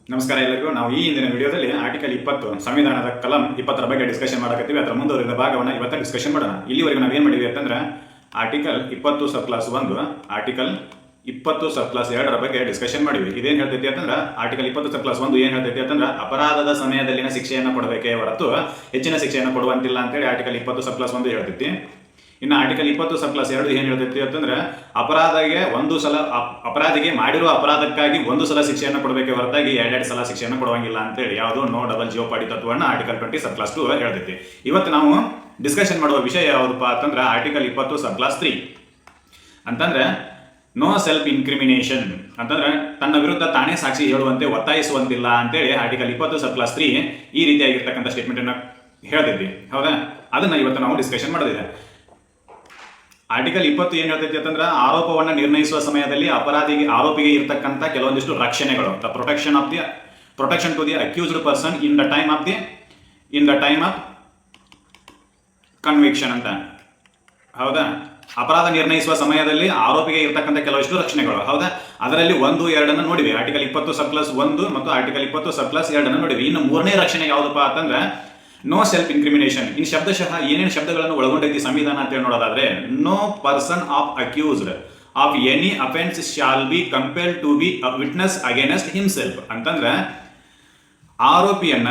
ನಮಸ್ಕಾರ ಎಲ್ಲರಿಗೂ. ನಾವು ಈ ಹಿಂದಿನ ವಿಡಿಯೋದಲ್ಲಿ ಆರ್ಟಿಕಲ್ 20 ಸಂವಿಧಾನದ ಕಲಂ 20ರ ಬಗ್ಗೆ ಡಿಸ್ಕಷನ್ ಮಾಡಕತ್ತೀವಿ. ಅದರ ಮುಂದುವರಿದ ಭಾಗವನ್ನು ಇವತ್ತು ಡಿಸ್ಕಷನ್ ಮಾಡೋಣ. ಇಲ್ಲಿವರೆಗೂ ನಾವು ಏನು ಮಾಡಿವಿ ಅಂತಂದ್ರೆ article 20 sub class 1, article 20 sub class 2ರ ಬಗ್ಗೆ ಡಿಸ್ಕಷನ್ ಮಾಡಿವಿ. ಇದೇನು ಹೇಳ್ತೈತಿ ಅಂತಂದ್ರೆ ಆರ್ಟಿಕಲ್ 20 ಸಬ್ ಕ್ಲಾಸ್ 1 ಏನು ಹೇಳ್ತೈತಿ ಅಂತಂದ್ರೆ ಅಪರಾಧದ ಸಮಯದಲ್ಲಿನ ಶಿಕ್ಷೆಯನ್ನು ಕೊಡಬೇಕೇ ಹೊರತು ಹೆಚ್ಚಿನ ಶಿಕ್ಷೆಯನ್ನು ಕೊಡುವಂತಿಲ್ಲ ಅಂತೇಳಿ ಆರ್ಟಿಕಲ್ 20 ಸಬ್ ಕ್ಲಾಸ್ 1 ಹೇಳ್ತೈತಿ. ಇನ್ನು ಆರ್ಟಿಕಲ್ 20 ಸಬ್ ಕ್ಲಾಸ್ 2 ಏನು ಹೇಳ್ತೈತಿ ಅಂತಂದ್ರೆ ಅಪರಾಧಿಗೆ ಮಾಡಿರುವ ಅಪರಾಧಕ್ಕಾಗಿ ಒಂದು ಸಲ ಶಿಕ್ಷೆಯನ್ನು ಕೊಡಬೇಕೆ ಹೊರತಾಗಿ ಎರಡೆರಡು ಸಲ ಶಿಕ್ಷೆಯನ್ನು ಕೊಡುವಂಗಿಲ್ಲ ಅಂತೇಳಿ ಯಾವುದೋ ನೋ ಡಬಲ್ ಜಿಯೋಪಾಡಿ ತತ್ವವನ್ನು ಆರ್ಟಿಕಲ್ 20 ಸಬ್ ಕ್ಲಾಸ್ 2 ಹೇಳ್ತೈತಿ. ಇವತ್ತು ನಾವು ಡಿಸ್ಕಷನ್ ಮಾಡುವ ವಿಷಯ ಯಾವುದಪ್ಪ ಅಂತಂದ್ರೆ ಆರ್ಟಿಕಲ್ 20 ಸಬ್ ಕ್ಲಾಸ್ 3 ಅಂತಂದ್ರೆ ನೋ ಸೆಲ್ಫ್ ಇನ್ಕ್ರಿಮಿನೇಷನ್ ಅಂತಂದ್ರೆ ತನ್ನ ವಿರುದ್ಧ ತಾನೇ ಸಾಕ್ಷಿ ಹೇಳುವಂತೆ ಒತ್ತಾಯಿಸುವಂತಿಲ್ಲ ಅಂತೇಳಿ ಆರ್ಟಿಕಲ್ 20 ಸಬ್ ಕ್ಲಾಸ್ 3 ಈ ರೀತಿಯಾಗಿರ್ತಕ್ಕಂಥ ಸ್ಟೇಟ್ಮೆಂಟ್ ಅನ್ನು ಹೇಳ್ತೈತಿ. ಹೌದಾ, ಅದನ್ನ ಇವತ್ತು ನಾವು ಡಿಸ್ಕಷನ್ ಮಾಡೋದಿದೆ. ಆರ್ಟಿಕಲ್ 20 ಏನ್ ಹೇಳ್ತೈತಿ ಅಂತಂದ್ರೆ ಆರೋಪವನ್ನು ನಿರ್ಣಯಿಸುವ ಸಮಯದಲ್ಲಿ ಆರೋಪಿಗೆ ಇರತಕ್ಕಂಥ ಕೆಲವೊಂದಿಷ್ಟು ರಕ್ಷಣೆಗಳು, the protection to the accused person in the time of conviction ಅಂತ. ಹೌದಾ, ಅಪರಾಧ ನಿರ್ಣಯಿಸುವ ಸಮಯದಲ್ಲಿ ಆರೋಪಿಗೆ ಇರತಕ್ಕಂಥ ಕೆಲವಷ್ಟು ರಕ್ಷಣೆಗಳು. ಹೌದಾ, ಅದರಲ್ಲಿ 1, 2 ನೋಡಿವಿ. ಆರ್ಟಿಕಲ್ 20 ಸಬ್ ಕ್ಲಾಸ್ 1 ಮತ್ತು ಆರ್ಟಿಕಲ್ 20 ಸಬ್ ಕ್ಲಾಸ್ 2 ನೋಡಿವಿ. ಇನ್ನು ಮೂರನೇ ರಕ್ಷಣೆ ಯಾವುದಪ್ಪ ಅಂತಂದ್ರೆ ನೋ ಸೆಲ್ಫ್ ಇನ್ಕ್ರಿಮಿನೇಷನ್. ಇನ್ ಶಬ್ದಶಃ ಏನೇನು ಶಬ್ದಗಳನ್ನು ಒಳಗೊಂಡೈತಿ ಸಂವಿಧಾನ ಅಂತ ನೋಡೋದಾದ್ರೆ, no person of accused of any offence shall be compelled to be a witness against himself ಅಂತಂದ್ರೆ ಆರೋಪಿಯನ್ನ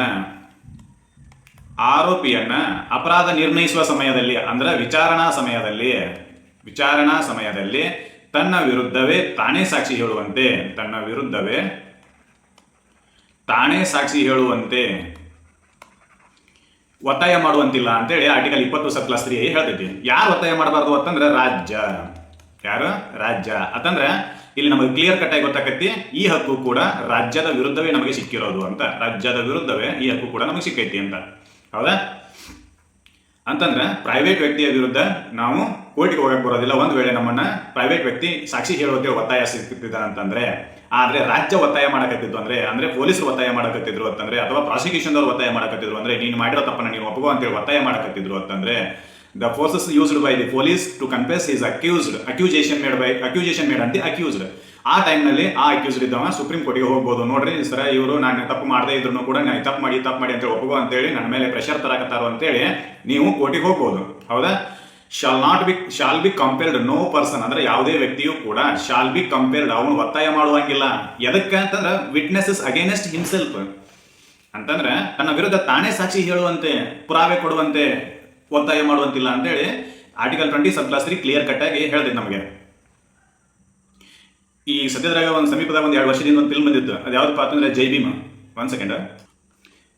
ಅಪರಾಧ ನಿರ್ಣಯಿಸುವ ಸಮಯದಲ್ಲಿ ಅಂದ್ರೆ ವಿಚಾರಣಾ ಸಮಯದಲ್ಲಿ ತನ್ನ ವಿರುದ್ಧವೇ ತಾನೇ ಸಾಕ್ಷಿ ಹೇಳುವಂತೆ ಒತ್ತಾಯ ಮಾಡುವಂತಿಲ್ಲ ಅಂತೇಳಿ ಆರ್ಟಿಕಲ್ 20 ಸಬ್ ಕ್ಲಾಸ್ 3 ಹೇಳ್ತೈತಿ. ಯಾರು ಒತ್ತಾಯ ಮಾಡಬಾರ್ದು ಅಂತಂದ್ರೆ ರಾಜ್ಯ ಅಂತಂದ್ರೆ ಇಲ್ಲಿ ನಮಗೆ ಕ್ಲಿಯರ್ ಕಟ್ ಆಗಿ ಗೊತ್ತಾಕತಿ ಈ ಹಕ್ಕು ಕೂಡ ರಾಜ್ಯದ ವಿರುದ್ಧವೇ ನಮಗೆ ಸಿಕ್ಕಿರೋದು ಅಂತ. ರಾಜ್ಯದ ವಿರುದ್ಧವೇ ಈ ಹಕ್ಕು ಕೂಡ ನಮಗೆ ಸಿಕ್ಕೈತಿ ಅಂತ. ಹೌದಾ, ಅಂತಂದ್ರೆ ಪ್ರೈವೇಟ್ ವ್ಯಕ್ತಿಯ ವಿರುದ್ಧ ನಾವು ಕೋರ್ಟಿಗೆ ಹೋಗಕ್ಕೆ ಬರೋದಿಲ್ಲ. ಒಂದು ವೇಳೆ ನಮ್ಮನ್ನ ಪ್ರೈವೇಟ್ ವ್ಯಕ್ತಿ ಸಾಕ್ಷಿ ಹೇಳೋಕೆ ಒತ್ತಾಯ ಸಿಗ್ತಿದ್ದ ಅಂತಂದ್ರೆ, ಆದ್ರೆ ರಾಜ್ಯ ಒತ್ತಾಯ ಮಾಡಕತ್ತಿದ್ದು ಅಂದ್ರೆ ಪೊಲೀಸರು ಒತ್ತಾಯ ಮಾಡಕತ್ತಿದ್ರು ಅಂತಂದ್ರೆ, ಅಥವಾ ಪ್ರಾಸಿಕ್ಯೂಷನ್ ದವರು ಒತ್ತಾಯ ಮಾಡಕತ್ತಿದ್ರು ಅಂದ್ರೆ, ನೀನು ಮಾಡಿರೋ ತಪ್ಪನ್ನ ನೀವು ಒಪ್ಪಗೋ ಅಂತೇಳಿ ಒತ್ತಾಯ ಮಾಡಕತ್ತಿದ್ರು ಅಂತಂದ್ರೆ, the forces used by the police to confess is accusation made ಅಂತ ಅಕ್ಯೂಸ್ಡ್. ಆ ಟೈಮ್ನಲ್ಲಿ ಆ ಅಕ್ಯೂಸ್ಡ್ ಇದ್ದವ ಸುಪ್ರೀಂ ಕೋರ್ಟಿಗೆ ಹೋಗ್ಬೋದು. ನೋಡ್ರಿ ಸರ, ಇವರು ನಾನು ತಪ್ಪು ಮಾಡದೇ ಇದ್ರು ಕೂಡ ನಾನು ತಪ್ಪು ಮಾಡಿ ಅಂತೇಳಿ ಒಪ್ಪಗೋ ಅಂತೇಳಿ ನನ್ನ ಮೇಲೆ ಪ್ರೆಷರ್ ತರಕತ್ತಾರೋ ಅಂತೇಳಿ ನೀವು ಕೋರ್ಟಿಗೆ ಹೋಗ್ಬೋದು. ಹೌದಾ, shall be compared no person ಅಂದ್ರೆ ಯಾವುದೇ ವ್ಯಕ್ತಿಯು ಕೂಡ ಶಾಲ್ ಬಿ ಕಂಪೇರ್ಡ್ ಅವನು ಒತ್ತಾಯ ಮಾಡುವಂಗಿಲ್ಲ. ಎದಕ್ಕೆ ಅಂತಂದ್ರೆ ವಿಟ್ನೆಸಸ್ ಅಗೇನೆಸ್ಟ್ ಹಿಮ್ಸೆಲ್ಫ್ ಅಂತಂದ್ರೆ ತನ್ನ ವಿರುದ್ಧ ತಾನೇ ಸಾಕ್ಷಿ ಹೇಳುವಂತೆ, ಪುರಾವೆ ಕೊಡುವಂತೆ ಒತ್ತಾಯ ಮಾಡುವಂತಿಲ್ಲ ಅಂತೇಳಿ article 20 sub clause 3 clear cut ಆಗಿ ಹೇಳ್ತೈತೆ ನಮಗೆ. ಈ ಸದ್ಯದ್ರಾಗ ಒಂದು ಸಮೀಪದಾಗ 2 ವರ್ಷದಿಂದ ಒಂದು ಫಿಲ್ಮ್ ಬಂದಿತ್ತು. ಅದು ಯಾವ್ದಪ್ಪ ಅಂತಂದ್ರೆ ಜೈ ಭೀಮ್. 1 ಸೆಕೆಂಡ್.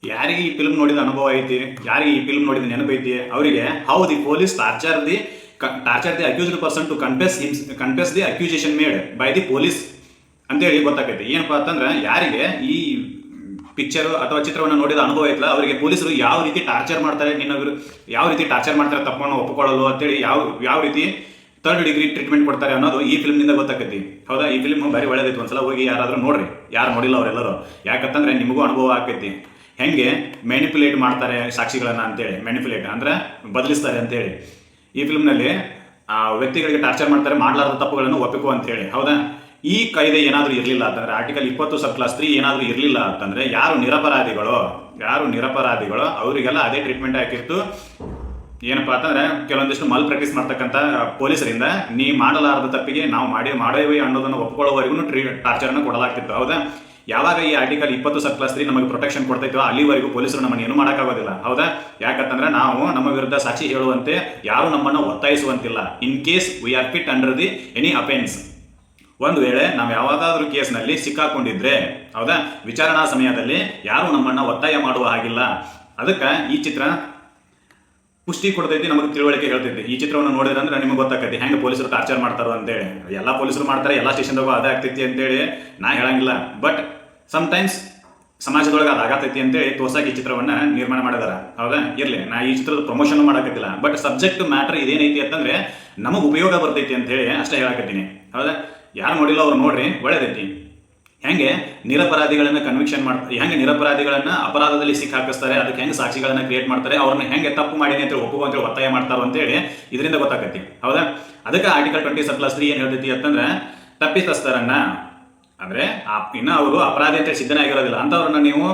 ಯಾರಿಗೆ ಈ ಫಿಲ್ಮ್ ನೋಡಿದ ಅನುಭವ ಐತಿ, ಯಾರಿಗೆ ಈ ಫಿಲ್ಮ್ ನೋಡಿದ ನೆನಪೈತಿ, ಅವರಿಗೆ how the police torture the accused person to confess the accusation made by the police ಅಂತೇಳಿ ಗೊತ್ತಾಗೈತಿ. ಏನಪ್ಪಾ ಅಂತಂದ್ರೆ ಯಾರಿಗೆ ಈ ಪಿಕ್ಚರ್ ಅಥವಾ ಚಿತ್ರವನ್ನು ನೋಡಿದ ಅನುಭವ ಐತಲ್ಲ, ಅವರಿಗೆ ಪೊಲೀಸರು ಯಾವ ರೀತಿ ಟಾರ್ಚರ್ ಮಾಡ್ತಾರೆ, ಯಾವ ರೀತಿ ಟಾರ್ಚರ್ ಮಾಡ್ತಾರೆ ತಪ್ಪನ್ನು ಒಪ್ಪಿಕೊಳ್ಳಲು ಅಂತೇಳಿ ಯಾವ ರೀತಿ 3rd ಡಿಗ್ರಿ ಟ್ರೀಟ್ಮೆಂಟ್ ಕೊಡ್ತಾರೆ ಅನ್ನೋದು ಈ ಫಿಲ್ಮ್ನಿಂದ ಗೊತ್ತಾಕೈತಿ. ಹೌದಾ, ಈ ಫಿಲ್ಮ್ ಭಾರಿ ಒಳ್ಳೆದೈತಿ. ಒಂದ್ಸಲ ಹೋಗಿ ಯಾರಾದ್ರೂ ನೋಡ್ರಿ, ಯಾರು ನೋಡಿಲ್ಲ ಅವರೆಲ್ಲರೂ. ಯಾಕಂತಂದ್ರೆ ನಿಮಗೂ ಅನುಭವ ಆಕೈತಿ ಹೆಂಗೆ ಮ್ಯಾನಿಪುಲೇಟ್ ಮಾಡ್ತಾರೆ ಸಾಕ್ಷಿಗಳನ್ನ ಅಂತೇಳಿ. ಮ್ಯಾನಿಪುಲೇಟ್ ಅಂದ್ರೆ ಬದಲಿಸ್ತಾರೆ ಅಂತೇಳಿ. ಈ ಫಿಲ್ಮ್ನಲ್ಲಿ ವ್ಯಕ್ತಿಗಳಿಗೆ ಟಾರ್ಚರ್ ಮಾಡ್ತಾರೆ ಮಾಡಲಾರದ ತಪ್ಪುಗಳನ್ನು ಒಪ್ಪಿಕೋ ಅಂತೇಳಿ. ಹೌದಾ, ಈ ಕಾಯ್ದೆ ಏನಾದರೂ ಇರಲಿಲ್ಲ ಅಂತಂದ್ರೆ, ಆರ್ಟಿಕಲ್ 20 ಸಬ್ ಕ್ಲಾಸ್ 3 ಏನಾದರೂ ಇರಲಿಲ್ಲ ಅಂತಂದ್ರೆ, ಯಾರು ನಿರಪರಾಧಿಗಳು ಅವರಿಗೆಲ್ಲ ಅದೇ ಟ್ರೀಟ್ಮೆಂಟ್ ಹಾಕಿತ್ತು. ಏನಪ್ಪಾ ಅಂತಂದ್ರೆ ಕೆಲವೊಂದಿಷ್ಟು ಮಲ್ ಪ್ರಾಕ್ಟೀಸ್ ಮಾಡ್ತಕ್ಕಂಥ ಪೊಲೀಸರಿಂದ ನೀ ಮಾಡಲಾರದ ತಪ್ಪಿಗೆ ನಾವು ಮಾಡೇವಿ ಅನ್ನೋದನ್ನು ಒಪ್ಕೊಳ್ಳೋವರೆಗೂ ಟಾರ್ಚರ್ ಅನ್ನು ಕೊಡಲಾಗ್ತಿತ್ತು. ಹೌದಾ, ಯಾವಾಗ ಈ ಆರ್ಟಿಕಲ್ 20 ಸಬ್ ಕ್ಲಾಸ್ 3 ನಮಗೆ ಪ್ರೊಟೆಕ್ಷನ್ ಕೊಡ್ತೈತೋ ಅಲ್ಲಿವರೆಗೂ ಪೊಲೀಸರು ನಮ್ಮನ್ನು ಏನು ಮಾಡೋಕ್ಕಾಗೋದಿಲ್ಲ. ಹೌದಾ, ಯಾಕಂತಂದ್ರೆ ನಾವು ನಮ್ಮ ವಿರುದ್ಧ ಸಾಕ್ಷಿ ಹೇಳುವಂತೆ ಯಾರು ನಮ್ಮನ್ನು ಒತ್ತಾಯಿಸುವಂತಿಲ್ಲ. In case we are fit under the any offence. ಒಂದು ವೇಳೆ ನಾವು ಯಾವುದಾದ್ರೂ ಕೇಸ್ನಲ್ಲಿ ಸಿಕ್ಕಾಕೊಂಡಿದ್ರೆ, ಹೌದಾ, ವಿಚಾರಣಾ ಸಮಯದಲ್ಲಿ ಯಾರು ನಮ್ಮನ್ನು ಒತ್ತಾಯ ಮಾಡುವ ಹಾಗಿಲ್ಲ. ಅದಕ್ಕೆ ಈ ಚಿತ್ರ ಪುಷ್ಟಿ ಕೊಡ್ತೈತಿ, ನಮಗೆ ತಿಳುವಳಿಕೆ ಹೇಳ್ತೈತಿ. ಈ ಚಿತ್ರವನ್ನು ನೋಡಿದ್ರೆ ಅಂದ್ರೆ ನಿಮಗೆ ಗೊತ್ತಾಗ್ತೈತಿ ಹೆಂಗೆ ಪೊಲೀಸರು ಟಾರ್ಚರ್ ಮಾಡ್ತಾರೋ ಅಂತೇಳಿ. ಎಲ್ಲ ಪೊಲೀಸರು ಮಾಡ್ತಾರೆ, ಎಲ್ಲ ಸ್ಟೇಷನ್ದಾಗೂ ಅದೇ ಆಗ್ತೈತಿ ಅಂತೇಳಿ ನಾ ಹೇಳಂಗಿಲ್ಲ. ಬಟ್ ಸಮ್ಟೈಮ್ಸ್ ಸಮಾಜದೊಳಗೆ ಅದಾಗತೈತಿ ಅಂತೇಳಿ ತೋರ್ಸಕ್ಕೆ ಈ ಚಿತ್ರವನ್ನ ನಿರ್ಮಾಣ ಮಾಡಿದಾರ. ಹೌದಾ, ಇರ್ಲಿ, ನಾ ಈ ಚಿತ್ರದ ಪ್ರಮೋಷನ್ ಮಾಡಕತ್ತಿಲ್ಲ. ಬಟ್ ಸಬ್ಜೆಕ್ಟ್ ಮ್ಯಾಟರ್ ಇದೇನೈತಿ ಅಂತಂದ್ರೆ ನಮಗೆ ಉಪಯೋಗ ಬರ್ತೈತಿ ಅಂತ ಹೇಳಿ ಅಷ್ಟೇ ಹೇಳಕತ್ತೀನಿ. ಹೌದಾ, ಯಾರು ನೋಡಿಲ್ಲ ಅವ್ರು ನೋಡ್ರಿ, ಒಳ್ಳೇದೈತಿ. ಹೆಂಗೆ ನಿರಪರಾಧಿಗಳನ್ನ ಹೆಂಗೆ ನಿರಪರಾಧಿಗಳನ್ನ ಅಪರಾಧದಲ್ಲಿ ಸಿಕ್ಕಾಕಿಸ್ತಾರೆ, ಅದಕ್ಕೆ ಹೆಂಗೆ ಸಾಕ್ಷಿಗಳನ್ನ ಕ್ರಿಯೇಟ್ ಮಾಡ್ತಾರೆ, ಅವ್ರನ್ನ ಹೆಂಗೆ ತಪ್ಪು ಮಾಡಿನಿ ಅಂತ ಒಪ್ಪುವಂತ ಒತ್ತಾಯ ಮಾಡ್ತಾರೋ ಅಂತೇಳಿ ಇದರಿಂದ ಗೊತ್ತಾಗತ್ತಿ. ಹೌದಾ, ಅದಕ್ಕೆ ಆರ್ಟಿಕಲ್ 20 ಸಬ್ ಕ್ಲಾಸ್ 3 ಏನ್ ಹೇಳ್ತೈತಿ ಅಂತಂದ್ರೆ, ತಪ್ಪಿತಸ್ಥರನ್ನ ಅಂದರೆ ಇನ್ನು ಅವರು ಅಪರಾಧಿ ಅಂತೇಳಿ ಸಿದ್ಧನೇ ಆಗಿರೋದಿಲ್ಲ ಅಂಥವ್ರನ್ನ ನೀವು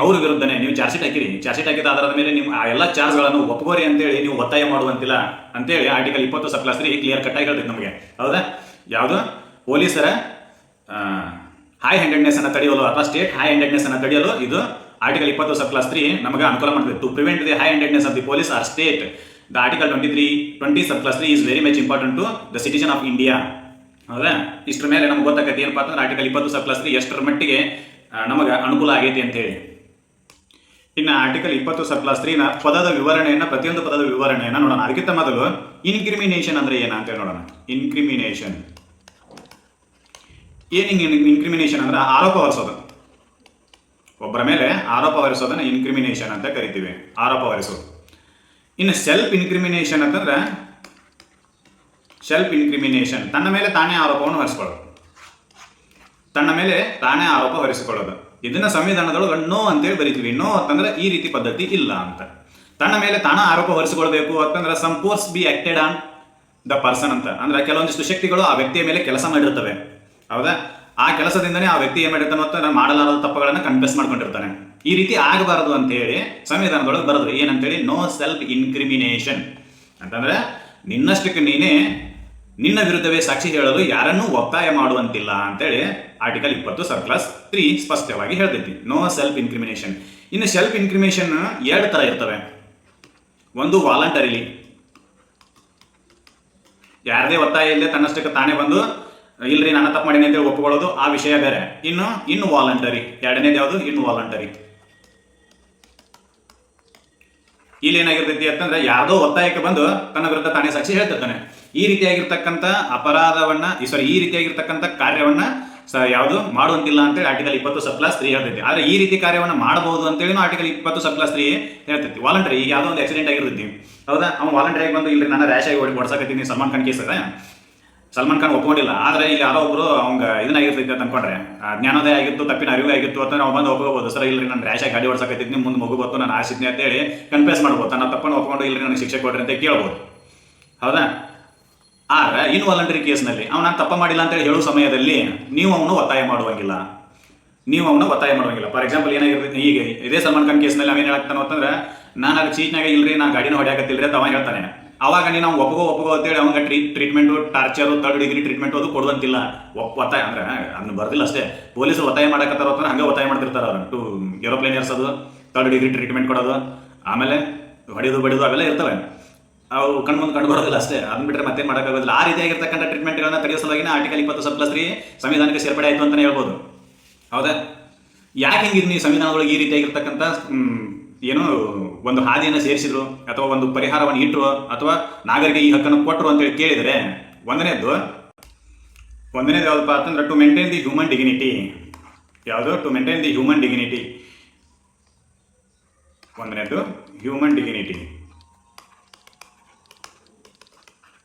ಅವ್ರ ವಿರುದ್ಧನೇ ನೀವು ಚಾರ್ಜ್ ಶೀಟ್ ಹಾಕಿರಿ. ಚಾರ್ಜ್ ಶೀಟ್ ಹಾಕಿದ ಆಧಾರದ ಮೇಲೆ ನೀವು ಆ ಎಲ್ಲ ಚಾರ್ಜ್ಗಳನ್ನು ಒಪ್ಕೋರಿ ಅಂತೇಳಿ ನೀವು ಒತ್ತಾಯ ಮಾಡುವಂತಿಲ್ಲ ಅಂತೇಳಿ ಆರ್ಟಿಕಲ್ 20 ಸಬ್-3 ಕ್ಲಿಯರ್ ಕಟ್ಟಾಗಿ ಹೇಳ್ತೈತೆ ನಮಗೆ. ಹೌದಾ? ಯಾವುದು ಪೊಲೀಸರ ಹೈ ಹ್ಯಾಂಡೆಡ್ನೆಸ್ ಅನ್ನು ತಡೆಯಲು ಅಥವಾ ಸ್ಟೇಟ್ ಹೈ ಹ್ಯಾಂಡೆಡ್ನೆಸ್ ಅನ್ನು ತಡೆಯಲು ಇದು ಆರ್ಟಿಕಲ್ 20 ಸಬ್-3 ನಮಗೆ ಅನುಕೂಲ ಮಾಡ್ತದೆ. To prevent the high handedness of the police or state the article 20 sub three is very much important to the citizen of India. ಹೌದಾ? ಇಷ್ಟರ ಮೇಲೆ ನಮ್ಗೆ ಗೊತ್ತಾಗತ್ತೆ ಏನಪ್ಪ ಅಂತಂದ್ರೆ ಆರ್ಟಿಕಲ್ 20 ಸಬ್-3 ಎಷ್ಟರ ಮಟ್ಟಿಗೆ ನಮಗೆ ಅನುಕೂಲ ಆಗೈತಿ ಅಂತೇಳಿ. ಇನ್ನು ಆರ್ಟಿಕಲ್ 20 ಸಬ್-3ನ ಪದದ ವಿವರಣೆಯನ್ನು ಪ್ರತಿಯೊಂದು ಪದದ ವಿವರಣೆಯನ್ನು ನೋಡೋಣ. ಅದಕ್ಕಿಂತ ಮೊದಲು ಇನ್ಕ್ರಿಮಿನೇಷನ್ ಅಂದ್ರೆ ಏನ ಅಂತೇಳಿ ನೋಡೋಣ. ಇನ್ಕ್ರಿಮಿನೇಷನ್ ಇನ್ಕ್ರಿಮಿನೇಷನ್ ಅಂದ್ರೆ ಆರೋಪ ಹೊರಿಸೋದು. ಒಬ್ಬರ ಮೇಲೆ ಆರೋಪ ಹೊರಿಸೋದನ್ನ ಇನ್ಕ್ರಿಮಿನೇಷನ್ ಅಂತ ಕರಿತೀವಿ, ಆರೋಪ ಹೊರಿಸೋದು. ಇನ್ನು ಸೆಲ್ಫ್ ಇನ್ಕ್ರಿಮಿನೇಷನ್ ಅಂತಂದ್ರೆ ಸೆಲ್ಫ್ ಇನ್ಕ್ರಿಮಿನೇಷನ್ ತನ್ನ ಮೇಲೆ ತಾನೇ ಆರೋಪವನ್ನು ಹೊರಿಸ್ಕೊಳ್ಳೋದು, ತನ್ನ ಮೇಲೆ ತಾನೇ ಆರೋಪ ಹೊರಿಸಿಕೊಳ್ಳೋದು. ಇದನ್ನ ಸಂವಿಧಾನದೊಳಗೆ ನೋ ಅಂತೇಳಿ ಬರೀತೀವಿ. ನೋ ಅಂತಂದ್ರೆ ಈ ರೀತಿ ಪದ್ಧತಿ ಇಲ್ಲ ಅಂತ. ತನ್ನ ಮೇಲೆ ತಾನ ಆರೋಪ ಹೊರಿಸಿಕೊಳ್ಬೇಕು ಅಂತಂದ್ರೆ some force be acted on the person ಅಂತ ಅಂದ್ರೆ ಕೆಲವೊಂದಿಷ್ಟು ಶಕ್ತಿಗಳು ಆ ವ್ಯಕ್ತಿಯ ಮೇಲೆ ಕೆಲಸ ಮಾಡಿರ್ತವೆ. ಹೌದಾ? ಆ ಕೆಲಸದಿಂದನೇ ಆ ವ್ಯಕ್ತಿ ಏನ್ ಮಾಡಿರ್ತಾನೆ ಅಂತಂದ್ರೆ ಮಾಡಲಾರದ ತಪ್ಪುಗಳನ್ನ ಕನ್ಫೆಸ್ ಮಾಡ್ಕೊಂಡಿರ್ತಾನೆ. ಈ ರೀತಿ ಆಗಬಾರದು ಅಂತ ಹೇಳಿ ಸಂವಿಧಾನದೊಳಗೆ ಬರೋದು ಏನಂತೇಳಿ ನೋ ಸೆಲ್ಫ್ ಇನ್ಕ್ರಿಮಿನೇಷನ್ ಅಂತಂದ್ರೆ ನಿನ್ನಷ್ಟಕ್ಕೆ ನೀನೇ ನಿನ್ನ ವಿರುದ್ಧವೇ ಸಾಕ್ಷಿ ಹೇಳಲು ಯಾರನ್ನೂ ಒತ್ತಾಯ ಮಾಡುವಂತಿಲ್ಲ ಅಂತೇಳಿ ಆರ್ಟಿಕಲ್ 20 ಸಬ್-3 ಸ್ಪಷ್ಟವಾಗಿ ಹೇಳ್ತೈತಿ. No self incrimination. ಇನ್ನು ಸೆಲ್ಫ್ ಇನ್ಕ್ರಿಮಿನೇಷನ್ 2 ತರ ಇರ್ತವೆ. ಒಂದು ವಾಲಂಟರಿಲಿ, ಯಾರದೇ ಒತ್ತಾಯ ಇಲ್ಲದೆ ತನ್ನಷ್ಟಕ್ಕೆ ತಾನೇ ಬಂದು ಇಲ್ರಿ ನಾನು ತಪ್ಪು ಮಾಡೀನಿ ಅಂತೇಳಿ ಒಪ್ಪಿಕೊಳ್ಳೋದು, ಆ ವಿಷಯ ಬೇರೆ. ಇನ್ನು ವಾಲಂಟರಿ, ಎರಡನೇದು ಯಾವುದು? ಇನ್ನು ವಾಲಂಟರಿ. ಇಲ್ಲಿ ಏನಾಗಿರ್ತೈತಿ ಅಂತಂದ್ರೆ ಯಾರ್ದೋ ಒತ್ತಾಯಕ್ಕೆ ಬಂದು ತನ್ನ ವಿರುದ್ಧ ತಾನೇ ಸಾಕ್ಷಿ ಹೇಳ್ತಿರ್ತಾನೆ. ಈ ರೀತಿಯಾಗಿರ್ತಕ್ಕಂಥ ಅಪರಾಧವನ್ನ ಈ ರೀತಿಯಾಗಿರ್ತಕ್ಕಂಥ ಕಾರ್ಯವನ್ನ ಯಾವುದು ಮಾಡುವಂತಿಲ್ಲ ಅಂತೇಳಿ ಆರ್ಟಿಕಲ್ 20 ಸಬ್-3 ಹೇಳ್ತೈತಿ. ಆದ್ರೆ ಈ ರೀತಿ ಕಾರ್ಯವನ್ನು ಮಾಡಬಹುದು ಅಂತೇಳಿ ಆರ್ಟಿಕಲ್ 20 ಸಬ್-3 ಹೇಳ್ತೈತಿ. ವಾಲಂಟರಿ, ಈಗ ಯಾವುದೋ ಒಂದು ಆಕ್ಸಿಡೆಂಟ್ ಆಗಿರ್ತೈತಿ. ಹೌದಾ? ಅವ್ನು ವಾಲಂಟರಿ ಆಗಿ ಬಂದು ಇಲ್ಲಿ ನಾನು ರ್ಯಾಶ್ ಆಗಿ ಓಡಿಸಕತ್ತೀನಿ, ಸಲ್ಮಾನ್ ಖಾನ್ ಕೇಸ್ ಅದ, ಸಲ್ಮಾನ್ ಖಾನ್ ಒಪ್ಕೊಂಡಿಲ್ಲ. ಆದ್ರೆ ಇಲ್ಲಿ ಯಾರೋ ಒಬ್ರು ಅವಂಗ ಇದನ್ನಾಗಿರ್ತೈತಿ ಅಂತ ಅನ್ಕೊಂಡ್ರೆ, ಜ್ಞಾನೋದಯ ಆಗಿತ್ತು, ತಪ್ಪಿನ ಅರಿವು ಆಗಿತ್ತು ಅಂತ ನಾವು ಬಂದು ಒಪ್ಕೋಬಹುದು. ಸರ್ ಇಲ್ರಿ ನಾನು ರ್ಯಾಶ್ ಆಗಿ ಗಾಡಿ ಓಡಿಸಕತ್ತಿದ್ನಿ, ಮುಂದೆ ಮಗು ಬಂತು, ನಾನು ಆಶಿದ್ನಿ ಅಂತೇಳಿ ಕನ್ಫೆಸ್ ಮಾಡ್ಬೋದು. ತನ್ನ ತಪ್ಪನ್ನು ಒಪ್ಕೊಂಡು ಇಲ್ರಿ ನನಗೆ ಶಿಕ್ಷೆ ಕೊಡ್ರಿ ಅಂತ ಕೇಳ್ಬೋದು. ಹೌದಾ? ಆದ್ರೆ ಇನ್ವಾಲಂಟರಿ ಕೇಸ್ನಲ್ಲಿ ಅವನು ನಾನು ತಪ್ಪ ಮಾಡಿಲ್ಲ ಅಂತೇಳಿ ಹೇಳುವ ಸಮಯದಲ್ಲಿ ನೀವು ಅವನು ಒತ್ತಾಯ ಮಾಡುವಂಗಿಲ್ಲ. ಫಾರ್ ಎಕ್ಸಾಂಪಲ್ ಏನಾಗಿರ್ತೈತಿ, ಈಗ ಇದೇ ಸಲ್ಮಾನ್ ಖಾನ್ ಕೇಸ್ನಲ್ಲಿ ಅವೇನು ಹೇಳಾಕ್ತಾನೋ ಅಂತಂದ್ರೆ ನಾನು ಅದು ಚೀಟ್ನಾಗ ಇಲ್ರಿ ನಾ ಗಾಡಿನ ಹೊಡ್ಯಾಕತ್ತಿಲ್ರಿ ಅಂತ ಅವ ಹೇಳ್ತಾನೆ. ಅವಾಗ ನೀನು ಅವ್ನು ಒಪ್ಪಗೋ ಅಂತೇಳಿ ಅವಾಗ treatment, torture, 3rd degree treatment ಅದು ಕೊಡುವಂತಿಲ್ಲ. ಒತ್ತಾಯ ಅಂದ್ರೆ ಅದನ್ನ ಬರ್ದಿಲ್ಲ ಅಷ್ಟೇ. ಪೊಲೀಸರು ಒತ್ತಾಯ ಮಾಡಕತ್ತಾರ ಅಂತಂದ್ರೆ ಹಂಗೆ ಒತ್ತಾಯ ಮಾಡ್ತಿರ್ತಾರೆ ಅವ್ರು. ಟು ಏರೋಪ್ಲೇನ್ ಏರ್ಸೋದು, 3rd ಡಿಗ್ರಿ ಟ್ರೀಟ್ಮೆಂಟ್ ಕೊಡೋದು, ಆಮೇಲೆ ಹೊಡೆದು ಬಡಿದು ಅವೆಲ್ಲ ಇರ್ತವೆ. ಅವು ಕಂಡು ಬರೋದಿಲ್ಲ ಅಷ್ಟೇ. ಅದನ್ನ ಬಿಟ್ಟರೆ ಮತ್ತೆ ಮಾಡೋಕ್ಕಾಗೋದಿಲ್ಲ. ಆ ರೀತಿಯಾಗಿರ್ತಕ್ಕಂಥ ಟ್ರೀಟ್ಮೆಂಟ್ಗಳನ್ನ ತಡೆಯೋ ಸಲುವಾಗಿ ಆರ್ಟಿಕಲ್ 20 ಸಬ್-3 ಸಂವಿಧಾನಕ್ಕೆ ಸೇರ್ಪಡೆ ಆಯಿತು ಅಂತಲೇ ಹೇಳ್ಬೋದು. ಹೌದಾ? ಯಾಕೆ ಹಿಂಗಿದ್ ನೀವು ಸಂವಿಧಾನದೊಳಗೆ ಈ ರೀತಿಯಾಗಿರ್ತಕ್ಕಂಥ ಏನೋ ಒಂದು ಹಾದಿಯನ್ನು ಸೇರಿಸಿದ್ರು ಅಥವಾ ಒಂದು ಪರಿಹಾರವನ್ನು ಇಟ್ಟರು ಅಥವಾ ನಾಗರಿಕ ಈ ಹಕ್ಕನ್ನು ಕೊಟ್ಟರು ಅಂತೇಳಿ ಕೇಳಿದರೆ, ಒಂದನೇದು ಯಾವ್ದಪ್ಪ ಅಂತಂದ್ರೆ to maintain the human dignity. ಯಾವುದು? To maintain the human dignity. ಒಂದನೇದು ಹ್ಯೂಮನ್ ಡಿಗ್ನಿಟಿ,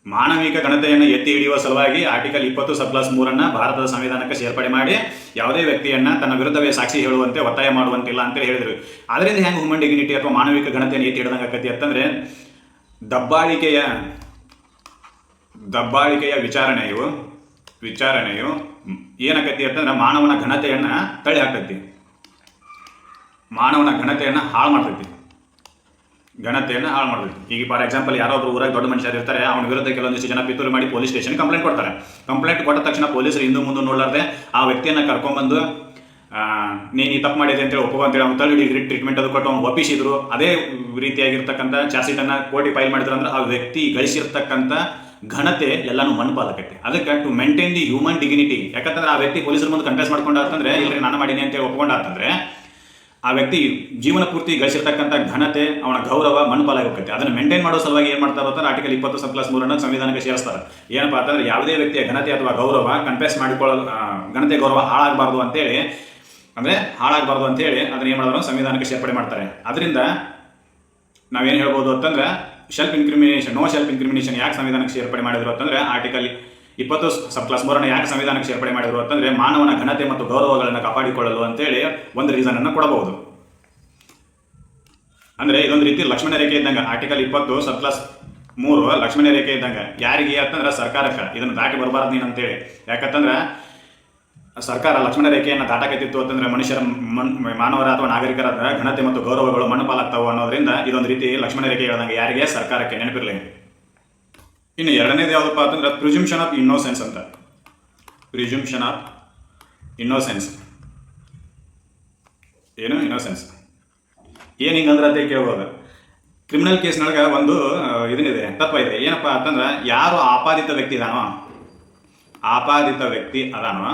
ಮಾನವಿಕ ಘನತೆಯನ್ನು ಎತ್ತಿ ಹಿಡಿಯುವ ಸಲುವಾಗಿ ಆರ್ಟಿಕಲ್ 20 ಸಬ್-3 ಭಾರತದ ಸಂವಿಧಾನಕ್ಕೆ ಸೇರ್ಪಡೆ ಮಾಡಿ ಯಾವುದೇ ವ್ಯಕ್ತಿಯನ್ನ ತನ್ನ ವಿರುದ್ಧವೇ ಸಾಕ್ಷಿ ಹೇಳುವಂತೆ ಒತ್ತಾಯ ಮಾಡುವಂತಿಲ್ಲ ಅಂತ ಹೇಳಿದ್ರು. ಅದರಿಂದ ಹೆಂಗೆ ಹ್ಯೂಮನ್ ಡಿಗ್ನಿಟಿ ಅಥವಾ ಮಾನವಿಕ ಘನತೆಯನ್ನು ಎತ್ತಿ ಹಿಡಿದಂಗೆ ಆಕತಿ ಅಂತಂದ್ರೆ ದಬ್ಬಾಳಿಕೆಯ ವಿಚಾರಣೆಯು ಏನಾಕತಿ ಅಂತಂದ್ರೆ ಮಾನವನ ಘನತೆಯನ್ನ ತಳ್ಳಿ ಹಾಕತಿ, ಮಾನವನ ಘನತೆಯನ್ನ ಹಾಳು ಮಾಡ್ತೈತಿ. ಈಗ ಫಾರ್ ಎಕ್ಸಾಂಪಲ್ ಯಾರೋ ಒಬ್ರು ಊರಾಗ ದೊಡ್ಡ ಮನುಷ್ಯರು ಇರ್ತಾರೆ, ಅವನ ವಿರುದ್ಧ ಕೆಲವೊಂದಿಷ್ಟು ಜನ ಪಿತೂರಿ ಮಾಡಿ ಪೊಲೀಸ್ ಸ್ಟೇಷನ್ ಕಂಪ್ಲೇಂಟ್ ಕೊಡ್ತಾರೆ. ಕಂಪ್ಲೇಂಟ್ ಕೊಟ್ಟ ತಕ್ಷಣ ಪೊಲೀಸರು ಹಿಂದೆ ಮುಂದೆ ನೋಡಲಾರ್ದೆ ಆ ವ್ಯಕ್ತಿಯನ್ನು ಕರ್ಕೊಂಡ್ಬಂದು ನೀನು ಈ ತಪ್ಪು ಮಾಡಿದೆ ಅಂತೇಳಿ ಒಪ್ಪೋ ಅಂತೇಳಿ ಅವ್ನು 3rd ಡಿಗ್ರಿ ಟ್ರೀಟ್ಮೆಂಟ್ ಅದು ಕೊಟ್ಟು ಅವ್ನು ಒಪ್ಪಿಸಿದ್ರು. ಅದೇ ರೀತಿಯಾಗಿರ್ತಕ್ಕಂಥ ಚಾರ್ಜ್ ಶೀಟನ್ನು ಕೋರ್ಟಿಗೆ ಫೈಲ್ ಮಾಡಿದ್ರು ಅಂದ್ರೆ ಆ ವ್ಯಕ್ತಿ ಗಳಿಸಿರ್ತಕ್ಕಂಥ ಘನತೆ ಎಲ್ಲಾನು ಮಣ್ಣಪಾಲಕತ್ತೆ. ಅದಕ್ಕೆ to maintain the human dignity. ಯಾಕಂತಂದ್ರೆ ಆ ವ್ಯಕ್ತಿ ಪೊಲೀಸರ ಮುಂದೆ ಕನ್ಫೆಸ್ ಮಾಡ್ಕೊಂಡಾರ್ತಂದ್ರೆ ಇಲ್ರಿ ನಾನು ಮಾಡೀನಿ ಅಂತೇಳಿ ಒಪ್ಕೊಂಡಾರ್ತಂದ್ರೆ ಆ ವ್ಯಕ್ತಿ ಜೀವನ ಪೂರ್ತಿ ಗಳಿಸಿರ್ತಕ್ಕಂಥ ಘನತೆ, ಅವನ ಗೌರವ ಮಣ್ಣಪಾಲಾಗಿ ಹೋಗುತ್ತೆ. ಅದನ್ನು ಮೇಂಟೈನ್ ಮಾಡೋ ಸಲುವಾಗಿ ಏನು ಮಾಡ್ತಾರೆ ಅಂತಂದ್ರೆ ಆರ್ಟಿಕಲ್ 20 ಸಬ್-3 ಸಂವಿಧಾನಕ್ಕೆ ಸೇರಿಸ್ತಾರೆ. ಏನಪ್ಪಾ ಅಂತಂದ್ರೆ ಯಾವುದೇ ವ್ಯಕ್ತಿಯ ಘನತೆ ಅಥವಾ ಗೌರವ ಕನ್ಫೆಸ್ ಮಾಡಿಕೊಳ್ಳೋದು, ಘನತೆ ಗೌರವ ಹಾಳಾಗಬಾರ್ದು ಅಂತೇಳಿ ಅದನ್ನ ಏನು ಮಾಡೋದು ಸಂವಿಧಾನಕ್ಕೆ ಸೇರ್ಪಡೆ ಮಾಡ್ತಾರೆ. ಅದರಿಂದ ನಾವೇನು ಹೇಳ್ಬೋದು ಅಂತಂದ್ರೆ ನೋ ಸೆಲ್ಫ್ ಇನ್ಕ್ರಿಮಿನೇಷನ್ ಯಾಕೆ ಸಂವಿಧಾನಕ್ಕೆ ಸೇರ್ಪಡೆ ಮಾಡಿದ್ರು ಅಂತಂದ್ರೆ ಆರ್ಟಿಕಲ್ 20 ಸಬ್-3 ಯಾಕೆ ಸಂವಿಧಾನಕ್ಕೆ ಸೇರ್ಪಡೆ ಮಾಡಿದ್ರು ಅಂತಂದ್ರೆ ಮಾನವನ ಘನತೆ ಮತ್ತು ಗೌರವಗಳನ್ನು ಕಾಪಾಡಿಕೊಳ್ಳಲು ಅಂತೇಳಿ ಒಂದು ರೀಸನ್ ಅನ್ನು ಕೊಡಬಹುದು. ಅಂದ್ರೆ ಇದೊಂದು ರೀತಿ ಲಕ್ಷ್ಮಣ ರೇಖೆ ಇದ್ದಂಗೆ. ಆರ್ಟಿಕಲ್ 20 ಸಬ್-3 ಲಕ್ಷ್ಮಣ ರೇಖೆ ಇದ್ದಂಗೆ. ಯಾರಿಗೆ ಅಂತಂದ್ರೆ ಸರ್ಕಾರಕ್ಕೆ ಇದನ್ನು ದಾಟಿ ಬರಬಾರ್ದು ನೀನು ಅಂತೇಳಿ. ಯಾಕಂತಂದ್ರೆ ಸರ್ಕಾರ ಲಕ್ಷ್ಮಣ ರೇಖೆಯನ್ನು ದಾಟಕತ್ತಿತ್ತು ಅಂತಂದ್ರೆ ಮನುಷ್ಯರ ಮಾನವರ ಅಥವಾ ನಾಗರಿಕರ ಘನತೆ ಮತ್ತು ಗೌರವಗಳು ಮಣ್ಣು ಪಾಲಾಗ್ತಾವೆ ಅನ್ನೋದ್ರಿಂದ ಇದೊಂದು ರೀತಿ ಲಕ್ಷ್ಮಣ ರೇಖೆ ಹೇಳ್ದಂಗೆ ಯಾರಿಗೆ ಸರ್ಕಾರಕ್ಕೆ ನೆನಪಿರಲಿ. ಇನ್ನು ಎರಡನೇದು ಯಾವುದಪ್ಪ ಅಂತಂದ್ರೆ ಪ್ರಿಜುಂಪ್ಷನ್ ಆಫ್ ಇನ್ನೋಸೆನ್ಸ್ ಅಂತ. ಪ್ರಿಜುಂಪ್ಷನ್ ಆಫ್ ಇನ್ನೋಸೆನ್ಸ್ ಏನು ಇನ್ನೋಸೆನ್ಸ್ ಏನು ಹಿಂಗಂದ್ರೆ ಅಂತ ಕೇಳ್ಬೋದು. ಕ್ರಿಮಿನಲ್ ಕೇಸ್ನೊಳಗೆ ಒಂದು ಇದನ್ನಿದೆ, ತತ್ವ ಇದೆ. ಏನಪ್ಪ ಅಂತಂದ್ರೆ ಯಾರು ಆಪಾದಿತ ವ್ಯಕ್ತಿ ಅದಾನೋ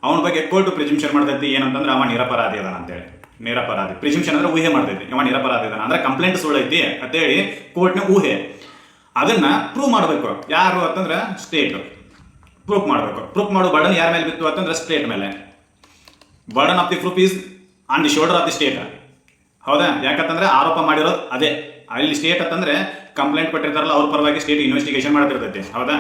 ಅವನ ಬಗ್ಗೆ ಕೋರ್ಟ್ ಪ್ರಿಜುಂಪ್ಷನ್ ಮಾಡ್ತೈತಿ ಏನಂತಂದ್ರೆ ಅವ ನಿರಪರಾಧಿ ಅದಾನ ಅಂತೇಳಿ. ನಿರಪರಾಧಿ ಪ್ರಿಜುಂಪ್ಷನ್ ಅಂದ್ರೆ ಊಹೆ ಮಾಡ್ತೈತಿ ಅವ ನಿರಪರಾಧಿ ಅದಾನ ಅಂದ್ರೆ ಕಂಪ್ಲೇಂಟ್ ಸುಳ್ಳೈತಿ ಅಂತೇಳಿ ಕೋರ್ಟ್ನ ಊಹೆ. ಅದನ್ನ ಪ್ರೂವ್ ಮಾಡಬೇಕು ಯಾರು ಅಂತಂದ್ರೆ ಸ್ಟೇಟ್ ಪ್ರೂಫ್ ಮಾಡಬೇಕು. ಪ್ರೂಫ್ ಮಾಡೋ ಬರ್ಡನ್ ಯಾರ ಮೇಲೆ ಬಿತ್ತು ಅಂತಂದ್ರೆ ಸ್ಟೇಟ್ ಮೇಲೆ. Burden of the proof is on the shoulder of the state. ಹೌದಾ? ಯಾಕಂತಂದ್ರೆ ಆರೋಪ ಮಾಡಿರೋದು ಅದೇ ಅಲ್ಲಿ ಸ್ಟೇಟ್ ಅಂತಂದ್ರೆ ಕಂಪ್ಲೇಂಟ್ ಕೊಟ್ಟಿರ್ತಾರಲ್ಲ ಅವ್ರ ಪರವಾಗಿ ಸ್ಟೇಟ್ ಇನ್ವೆಸ್ಟಿಗೇಷನ್ ಮಾಡ್ತಿರ್ತೈತಿ. ಹೌದಾ?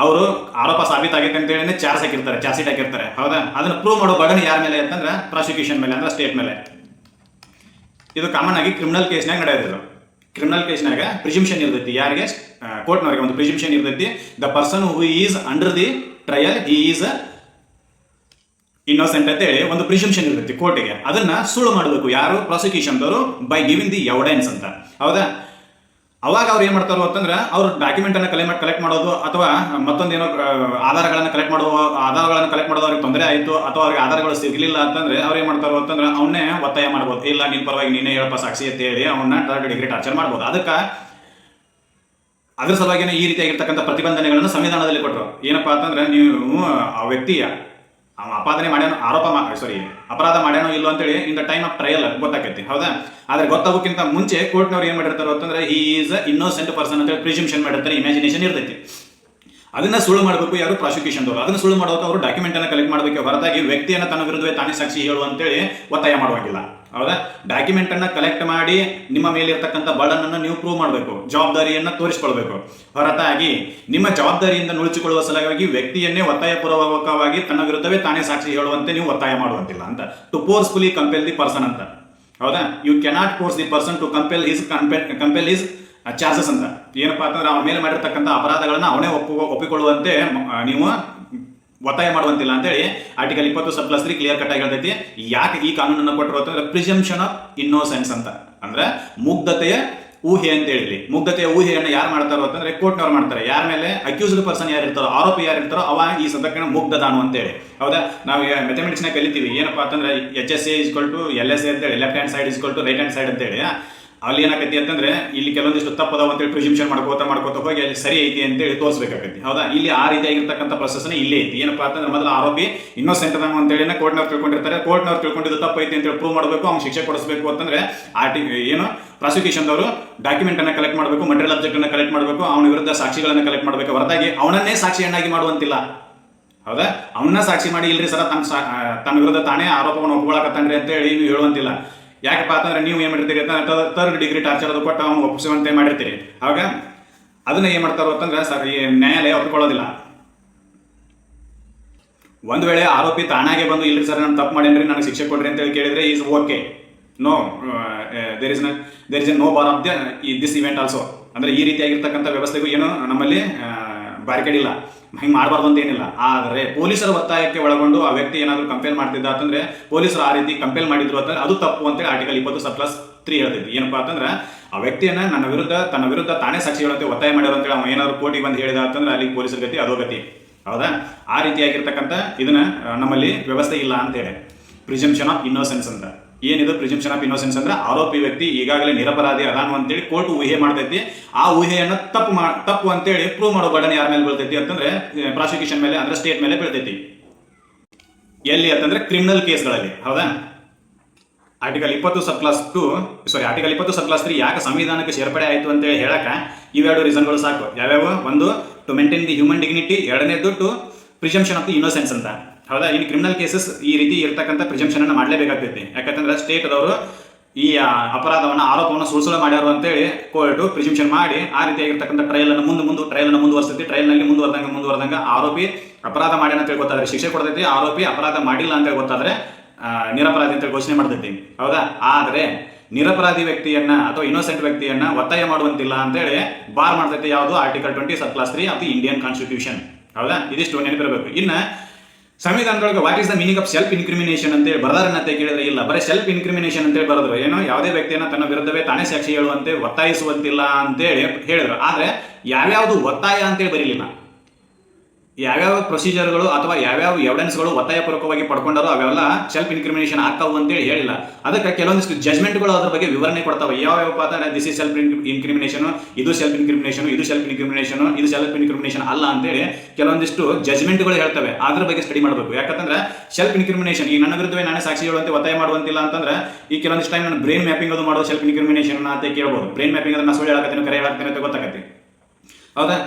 ಅವರು ಆರೋಪ ಸಾಬೀತಾಗೈತೆ ಅಂತ ಹೇಳಿ ಚಾರ್ಜ್ ಶೀಟ್ ಹಾಕಿರ್ತಾರೆ. ಹೌದಾ? ಅದನ್ನ ಪ್ರೂವ್ ಮಾಡೋ ಬರ್ಡನ್ ಯಾರ ಮೇಲೆ ಅಂತಂದ್ರೆ ಪ್ರಾಸಿಕ್ಯೂಷನ್ ಮೇಲೆ ಅಂದ್ರೆ ಸ್ಟೇಟ್ ಮೇಲೆ. ಇದು ಕಾಮನ್ ಆಗಿ ಕ್ರಿಮಿನಲ್ ಕೇಸ್ನಾಗ ನಡೆಯೋದಿಲ್ಲ. ಕ್ರಿಮಿನಲ್ ಕೇಸ್ನಾಗ ಪ್ರಿಜುಂಪ್ಷನ್ ಇರ್ತೈತಿ ಯಾರಿಗೆ? ಕೋರ್ಟ್ನವರಿಗೆ ಒಂದು ಪ್ರಿಜುಂಪ್ಷನ್ ಇರ್ತೈತಿ. The person who is under the trial he is innocent ಅಂತ ಹೇಳಿ ಒಂದು ಪ್ರಿಜುಂಪ್ಷನ್ ಇರ್ತೈತಿ ಕೋರ್ಟಿಗೆ. ಅದನ್ನ ಸುಳ್ಳು ಮಾಡಬೇಕು ಯಾರು? ಪ್ರಾಸಿಕ್ಯೂಷನ್ದವರು ಬೈ ಗಿವಿಂಗ್ ದಿ ಎವಿಡೆನ್ಸ್ ಅಂತ. ಹೌದಾ? ಅವಾಗ ಅವ್ರು ಏನ್ ಮಾಡ್ತಾರೋ ಅಂತಂದ್ರೆ ಅವ್ರು ಡಾಕ್ಯುಮೆಂಟ್ ಅನ್ನ ಕಲೆಕ್ಟ್ ಮಾಡೋದು ಅಥವಾ ಮತ್ತೊಂದೇನೋ ಆಧಾರಗಳನ್ನು ಕಲೆಕ್ಟ್ ಮಾಡೋದು ಅವ್ರಿಗೆ ತೊಂದರೆ ಆಯಿತು ಅಥವಾ ಅವ್ರಿಗೆ ಆಧಾರಗಳು ಸಿಗಲಿಲ್ಲ ಅಂತಂದ್ರೆ ಅವ್ರು ಏನ್ ಮಾಡ್ತಾರೋ ಅಂತಂದ್ರೆ ಅವನ್ನೇ ಒತ್ತಾಯ ಮಾಡ್ಬೋದು. ಇಲ್ಲ ನಿನ್ ಪರವಾಗಿ ನೀನೇ ಹೇಳಪ್ಪ ಸಾಕ್ಷಿ ಅಂತ ಹೇಳಿ ಅವನ್ನ ಥರ್ಡ್ ಡಿಗ್ರಿ ಟಾರ್ಚರ್ ಮಾಡ್ಬೋದು. ಅದ್ರ ಸಲುವಾಗಿನೇ ಈ ರೀತಿಯಾಗಿರ್ತಕ್ಕಂಥ ಪ್ರತಿಬಂಧನೆಗಳನ್ನು ಸಂವಿಧಾನದಲ್ಲಿ ಕೊಟ್ಟರು. ಏನಪ್ಪಾ ಅಂತಂದ್ರೆ ನೀವು ಆ ವ್ಯಕ್ತಿಯ ಅಪಾದನೆ ಮಾಡ್ಯಾನೋ ಅಪರಾಧ ಮಾಡ್ಯಾನೋ ಇಲ್ಲೋ ಅಂತೇಳಿ in the time of trial ಗೊತ್ತಾಕೈತಿ. ಹೌದಾ? ಆದ್ರೆ ಗೊತ್ತಾಗೋಕ್ಕಿಂತ ಮುಂಚೆ ಕೋರ್ಟ್ನವ್ರು ಏನ್ ಮಾಡಿರ್ತಾರೋ ಅಂತಂದ್ರೆ ಹಿ ಈಸ್ ಇನ್ನೋಸೆಂಟ್ ಪರ್ಸನ್ ಅಂತ ಹೇಳಿ ಪ್ರಿಜುಂಪ್ಷನ್ ಮಾಡಿರ್ತಾರೆ. ಇಮ್ಯಾಜಿನೇಷನ್ ಇರ್ತೈತಿ. ಅದನ್ನ ಸುಳ್ಳು ಮಾಡಬೇಕು ಯಾರು? ಪ್ರಾಸಿಕ್ಯೂಷನ್ದವರು. ಅದನ್ನ ಸುಳ್ಳು ಮಾಡೋಕೆ ಅವರು ಡಾಕ್ಯುಮೆಂಟ್ ಅನ್ನ ಕಲೆಕ್ಟ್ ಮಾಡಬೇಕು ಹೊರತಾಗಿ ವ್ಯಕ್ತಿಯನ್ನ ತನ್ನ ವಿರುದ್ಧವೇ ತಾನೇ ಸಾಕ್ಷಿ ಹೇಳು ಅಂತೇಳಿ ಒತ್ತಾಯ ಮಾಡುವಂಗಿಲ್ಲ. ಹೌದಾ? ಡಾಕ್ಯುಮೆಂಟ್ ಅನ್ನ ಕಲೆಕ್ಟ್ ಮಾಡಿ ನಿಮ್ಮ ಮೇಲೆ ಇರ್ತಕ್ಕಂಥ ಬರ್ಡನ್ ಅನ್ನು ನೀವು ಪ್ರೂವ್ ಮಾಡಬೇಕು, ಜವಾಬ್ದಾರಿಯನ್ನ ತೋರಿಸಿಕೊಳ್ಬೇಕು. ಹೊರತಾಗಿ ನಿಮ್ಮ ಜವಾಬ್ದಾರಿಯಿಂದ ನುಳಿಸಿಕೊಳ್ಳುವ ಸಲುವಾಗಿ ವ್ಯಕ್ತಿಯನ್ನೇ ಒತ್ತಾಯಪೂರ್ವಕವಾಗಿ ತನ್ನ ವಿರುದ್ಧವೇ ತಾನೇ ಸಾಕ್ಷಿ ಹೇಳುವಂತೆ ನೀವು ಒತ್ತಾಯ ಮಾಡುವಂತಿಲ್ಲ ಅಂತ. To forcefully compel the person ಅಂತ. ಹೌದಾ? You cannot force the person to compel his charges ಅಂತ. ಏನಪ್ಪಾ ಅಂತಂದ್ರೆ ಅವನ ಮೇಲೆ ಮಾಡಿರ್ತಕ್ಕಂಥ ಅಪರಾಧಗಳನ್ನ ಅವನೇ ಒಪ್ಪಿಕೊಳ್ಳುವಂತೆ ನೀವು ಒತ್ತಾಯ ಮಾಡುವಂತಿಲ್ಲ ಅಂತೇಳಿ ಆರ್ಟಿಕಲ್ 20(3) ಕ್ಲಿಯರ್ ಕಟ್ ಆಗಿ ಹೇಳ್ತೈತಿ. ಯಾಕೆ ಈ ಕಾನೂನನ್ನು ಕೊಟ್ಟರು ಅಂತಂದ್ರೆ ಪ್ರಿಜಂಪ್ಷನ್ ಆಫ್ ಇನ್ನೋಸೆನ್ಸ್ ಅಂತ ಅಂದ್ರೆ ಮುಗ್ಧತೆಯ ಊಹೆ ಅಂತ ಹೇಳಿ. ಮುಗ್ಧತೆಯ ಊಹೆಯನ್ನು ಯಾರು ಮಾಡ್ತಾರೋ ಅಂತಂದ್ರೆ ಕೋರ್ಟ್ನವ್ರು ಮಾಡ್ತಾರೆ. ಯಾರ ಮೇಲೆ ಅಕ್ಯೂಸ್ಡ್ ಪರ್ಸನ್ ಯಾರು ಇರ್ತಾರೋ, ಆರೋಪಿ ಯಾರು ಇರ್ತಾರೋ ಅವ ಈ ಸದಕ್ಕೆ ಮುಗ್ಧದಾನು ಅಂತೇಳಿ. ಹೌದಾ? ನಾವು ಮ್ಯಾಥಮೆಟಿಕ್ಸ್ ನಾಗ ಕಲಿತೀವಿ ಏನಪ್ಪಾ ಅಂತಂದ್ರೆ HSA = LSA ಅಂತೇಳಿ, left hand side = right hand side ಅಂತೇಳಿ. ಅಲ್ಲಿ ಏನಾಕತಿ ಅಂತಂದ್ರೆ ಇಲ್ಲಿ ಕೆಲವೊಂದಿಷ್ಟು ತಪ್ಪದಾವ ಅಂತೇಳಿ ಪ್ರಿಜಂಪ್ಷನ್ ಮಾಡ್ಕೋತಾ ಹೋಗಿ ಅಲ್ಲಿ ಸರಿ ಐತಿ ಅಂತೇಳಿ ತೋರಿಸಬೇಕಾಗತಿ. ಹೌದಾ? ಇಲ್ಲಿ ಆ ರೀತಿಯಾಗಿರ್ತಕ್ಕಂಥ ಪ್ರೊಸೆಸ್ನ ಇಲ್ಲೇ ಐತಿ. ಏನಪ್ಪಾ ಅಂತಂದ್ರೆ ಮೊದಲು ಆರೋಪಿ ಇನ್ನೋಸೆಂಟ್ ಅದಾನ ಅಂತೇಳಿ ಕೋರ್ಟ್ನವ್ರು ತಿಳ್ಕೊಂಡಿರ್ತಾರೆ. ಕೋರ್ಟ್ನವ್ರು ತಿಳ್ಕೊಂಡಿದ್ದು ತಪ್ಪು ಐತಿ ಅಂತೇಳಿ ಪ್ರೂವ್ ಮಾಡಬೇಕು, ಅವ್ನು ಶಿಕ್ಷೆ ಕೊಡಿಸಬೇಕು ಅಂತಂದ್ರೆ ಪ್ರಾಸಿಕ್ಯೂಷನ್ದವರು ಡಾಕ್ಯುಮೆಂಟ್ ಅನ್ನ ಕಲೆಕ್ಟ್ ಮಾಡಬೇಕು, ಮಟೀರಿಯಲ್ ಅಬ್ಜೆಕ್ಟ್ ಅನ್ನ ಕಲೆಕ್ಟ್ ಮಾಡಬೇಕು, ಅವನ ವಿರುದ್ಧ ಸಾಕ್ಷಿಗಳನ್ನ ಕಲೆಕ್ಟ್ ಮಾಡಬೇಕು. ಹೊರತಾಗಿ ಅವನನ್ನೇ ಸಾಕ್ಷಿಯನ್ನಾಗಿ ಮಾಡುವಂತಿಲ್ಲ. ಹೌದಾ? ಅವನ್ನ ಸಾಕ್ಷಿ ಮಾಡಿ ಇಲ್ರಿ ಸರ ತನ್ನ ವಿರುದ್ಧ ತಾನೇ ಆರೋಪವನ್ನು ಒಪ್ಕೊಳಕತ್ತಾನ್ರಿ ಅಂತ ಹೇಳಿ ನೀವು ಹೇಳುವಂತಿಲ್ಲ. ಯಾಕಪ್ಪ ಅಂತಂದ್ರೆ ನೀವು ಏನ್ ಮಾಡಿರ್ತೀರಿ ಥರ್ಡ್ ಡಿಗ್ರಿ ಟಾರ್ಚರ್ ಅದು ಕೊಟ್ಟು ಅವನು ಒಪ್ಪಿಸುವಂತೆ ಮಾಡಿರ್ತೀರಿ. ಆವಾಗ ಅದನ್ನ ಏನ್ ಮಾಡ್ತಾರೋ ಅಂತಂದ್ರೆ ಈ ನ್ಯಾಯಾಲಯ ಒಪ್ಪಿಕೊಳ್ಳೋದಿಲ್ಲ. ಒಂದು ವೇಳೆ ಆರೋಪಿ ತಾನಾಗೆ ಬಂದು ಇಲ್ರಿ ಸರ್ ನಾನು ತಪ್ಪು ಮಾಡೇನ್ರಿ ನನಗೆ ಶಿಕ್ಷೆ ಕೊಡ್ರಿ ಅಂತ ಹೇಳಿ ಕೇಳಿದ್ರೆ is okay. No there is no bar of this event also. ಅಂದ್ರೆ ಈ ರೀತಿಯಾಗಿರ್ತಕ್ಕಂಥ ವ್ಯವಸ್ಥೆಗೂ ಏನು ನಮ್ಮಲ್ಲಿ ಬ್ಯಾರಿಕೇಡ್ ಇಲ್ಲ, ಹಿಂಗೆ ಮಾಡಬಾರ್ದು ಅಂತ ಏನಿಲ್ಲ. ಆದರೆ ಪೊಲೀಸರ ಒತ್ತಾಯಕ್ಕೆ ಒಳಗೊಂಡು ಆ ವ್ಯಕ್ತಿ ಏನಾದರೂ ಕಂಪೇಲ್ ಮಾಡ್ತಿದ್ದ ಅಂತಂದ್ರೆ ಪೊಲೀಸರು ಆ ರೀತಿ ಕಂಪೇಲ್ ಮಾಡಿದ್ರು ಅಂತಂದ್ರೆ ಅದು ತಪ್ಪು ಅಂತೇಳಿ ಆರ್ಟಿಕಲ್ 20(3) ಹೇಳ್ತೈತಿ. ಏನಪ್ಪಾ ಅಂತಂದ್ರೆ ಆ ವ್ಯಕ್ತಿಯನ್ನ ತನ್ನ ವಿರುದ್ಧ ತಾನೇ ಸಾಕ್ಷಿ ಹೇಳುತ್ತೆ ಒತ್ತಾಯ ಮಾಡ್ಯಾರ ಅಂತೇಳಿ ಅವ್ನು ಏನಾದ್ರು ಕೋರ್ಟಿಗೆ ಬಂದು ಹೇಳಿದ ಅಂತಂದ್ರೆ ಅಲ್ಲಿ ಪೊಲೀಸರ ಗತಿ ಅಧೋಗತಿ. ಹೌದಾ? ಆ ರೀತಿಯಾಗಿರ್ತಕ್ಕಂಥ ಇದನ್ನ ನಮ್ಮಲ್ಲಿ ವ್ಯವಸ್ಥೆ ಇಲ್ಲ ಅಂತೇಳಿ ಪ್ರಿಜಂಪ್ಷನ್ ಆಫ್ ಇನ್ನೋಸೆನ್ಸ್ ಅಂತ. ಏನಿದು ಪ್ರಿಜಂಪ್ಷನ್ ಆಫ್ ಇನ್ನೋಸೆನ್ಸ್ ಅಂದ್ರೆ ಆರೋಪಿ ವ್ಯಕ್ತಿ ಈಗಾಗಲೇ ನಿರಪರಾಧಿ ಅದಾನು ಅಂತೇಳಿ ಕೋರ್ಟ್ ಊಹೆ ಮಾಡ್ತೈತಿ. ಆ ಊಹೆಯನ್ನು ತಪ್ಪು ಅಂತೇಳಿ ಪ್ರೂವ್ ಮಾಡೋ ಬರ್ಡನ್ ಯಾರ ಮೇಲೆ ಬೀಳ್ತೈತಿ ಅಂತಂದ್ರೆ ಪ್ರಾಸಿಕ್ಯೂಷನ್ ಮೇಲೆ ಅಂದ್ರೆ ಸ್ಟೇಟ್ ಮೇಲೆ ಬೀಳ್ತೈತಿ. ಎಲ್ಲಿ ಅಂತಂದ್ರೆ ಕ್ರಿಮಿನಲ್ ಕೇಸ್ಗಳಲ್ಲಿ. ಹೌದಾ? ಆರ್ಟಿಕಲ್ 20(3) ಯಾಕೆ ಸಂವಿಧಾನಕ್ಕೆ ಸೇರ್ಪಡೆ ಆಯಿತು ಅಂತೇಳಿ ಹೇಳಕ ಇವೆರಡು ರೀಸನ್ಗಳು ಸಾಕು. ಯಾವ್ಯಾವ? ಒಂದು, to maintain the human dignity. ಎರಡನೇದು, to presumption of the innocence ಅಂತ. ಹೌದಾ? ಇನ್ನು ಕ್ರಿಮಿನಲ್ ಕೇಸಸ್ ಈ ರೀತಿ ಇರ್ತಕ್ಕಂಥ ಪ್ರಿಜಂಪ್ಷನ್ ಅನ್ನು ಮಾಡಲೇಬೇಕಾಗ್ತೈತಿ. ಯಾಕಂತಂದ್ರೆ ಸ್ಟೇಟ್ ದವರು ಈ ಆರೋಪವನ್ನು ಸುಳ್ಳು ಮಾಡ್ಯಾರು ಅಂತೇಳಿ ಕೋರ್ಟ್ ಪ್ರಿಜಂಪ್ಷನ್ ಮಾಡಿ ಆ ರೀತಿಯಾಗಿರ್ತಕ್ಕಂಥ ಟ್ರಯಲ್ ಅನ್ನು ಮುಂದುವರಿಸ್ತೈತಿ. ಟ್ರಯಲ್ನಲ್ಲಿ ಮುಂದುವರೆದಂಗ ಆರೋಪಿ ಅಪರಾಧ ಮಾಡ್ಯಾನ ಅಂತೇಳಿ ಗೊತ್ತಾದ್ರೆ ಶಿಕ್ಷೆ ಕೊಡ್ತೈತಿ. ಆರೋಪಿ ಅಪರಾಧ ಮಾಡಿಲ್ಲ ಅಂತೇಳಿ ಗೊತ್ತಾದ್ರೆ ನಿರಪರಾಧಿ ಅಂತೇಳಿ ಘೋಷಣೆ ಮಾಡ್ತೈತಿ. ಹೌದಾ? ಆದ್ರೆ ನಿರಪರಾಧಿ ವ್ಯಕ್ತಿಯನ್ನ ಅಥವಾ ಇನ್ನೋಸೆಂಟ್ ವ್ಯಕ್ತಿಯನ್ನ ಒತ್ತಾಯ ಮಾಡುವಂತಿಲ್ಲ ಅಂತೇಳಿ ಬಾರ್ ಮಾಡ್ತೈತಿ. ಯಾವುದು? Article 20(3) of the Indian constitution. ಹೌದಾ? ಇದಿಷ್ಟು ನೆನಪಿರಬೇಕು. ಇನ್ನ ಸಂವಿಧಾನದೊಳಗೆ what is the meaning of self incrimination ಅಂತೇಳಿ ಬರದಾರನಂತೆ ಕೇಳಿದ್ರೆ ಇಲ್ಲ, ಬರೀ ಸೆಲ್ಫ್ ಇನ್ಕ್ರಿಮಿನೇಷನ್ ಅಂತೇಳಿ ಬರೆದ್ರು. ಏನೋ ಯಾವುದೇ ವ್ಯಕ್ತಿಯನ್ನು ತನ್ನ ವಿರುದ್ಧವೇ ತಾನೇ ಸಾಕ್ಷಿ ಹೇಳುವಂತೆ ಒತ್ತಾಯಿಸುವಂತಿಲ್ಲ ಅಂತೇಳಿ ಹೇಳಿದ್ರು. ಆದರೆ ಯಾವ್ಯಾವುದು ಒತ್ತಾಯ ಅಂತೇಳಿ ಬರೀಲಿಲ್ಲ. ಯಾವ್ಯಾವ ಪ್ರೊಸೀಜರ್ಗಳು ಅಥವಾ ಯಾವ್ಯಾವ ಎವಿಡೆನ್ಸ್ಗಳು ಒತ್ತಾಯಪೂರ್ವಕವಾಗಿ ಪಡ್ಕೊಂಡಾರೋ ಅವೆಲ್ಲ ಸೆಲ್ಫ್ ಇನ್ಕ್ರಿಮಿನೇಷನ್ ಆಗ್ತಾವು ಅಂತೇಳಿ ಹೇಳಿಲ್ಲ. ಅದಕ್ಕೆ ಕೆಲವೊಂದಿಷ್ಟು ಜಜ್ಮೆಂಟ್ಗಳು ಅದ್ರ ಬಗ್ಗೆ ವಿವರಣೆ ಕೊಡ್ತಾವೆ. ಯಾವ್ಯಾವ ಅಂದ್ರೆ ದಿಸ್ ಇಸ್ ಸೆಲ್ಫ್ ಇನ್ಕ್ರಿಮಿನೇಷನ್, ಇದು ಸೆಲ್ಫ್ ಇನ್ಕ್ರಿಮಿನೇಷನ್, ಇದು ಸೆಲ್ಫ್ ಇನ್ಕ್ರಿಮಿನೇಷನ್, ಇದು ಸೆಲ್ಫ್ ಇನ್ಕ್ರಿಮಿನೇಷನ್ ಅಲ್ಲ ಅಂತೇಳಿ ಕೆಲವೊಂದಿಷ್ಟು ಜಜ್ಮೆಂಟ್ಗಳು ಹೇಳ್ತವೆ. ಅದ್ರ ಬಗ್ಗೆ ಸ್ಟಡಿ ಮಾಡಬೇಕು. ಯಾಕಂದ್ರೆ ಸೆಲ್ಫ್ ಇನ್ಕ್ರಿಮಿನೇಷನ್ ಈ ನನ್ನ ವಿರುದ್ಧವೇ ನಾನೇ ಸಾಕ್ಷಿ ಹೇಳುವಂತೆ ಒತ್ತಾಯ ಮಾಡುವಂತಿಲ್ಲ ಅಂತಂದ್ರೆ ಈ ಕೆಲವೊಂದಿಷ್ಟು ಟೈಮ್ ನಾನು ಬ್ರೈನ್ ಮ್ಯಾಪಿಂಗ್ ಅದು ಮಾಡೋದು ಸೆಲ್ಫ್ ಇನ್ಕ್ರಿಮಿನೇಷನ್ ಅಂತ ಕೇಳ್ಬೋದು. ಬ್ರೈನ್ ಮ್ಯಾಪಿಂಗ್ ಅದನ್ನ ಸುಳ್ಳು ಹೇಳಕತ್ತೇನೆ ಕರೆ ಹೇಳಾಕ್ತೇನೆ ಅಂತ ಗೊತ್ತಾಗತ್ತೆ. ಹೌದಾ?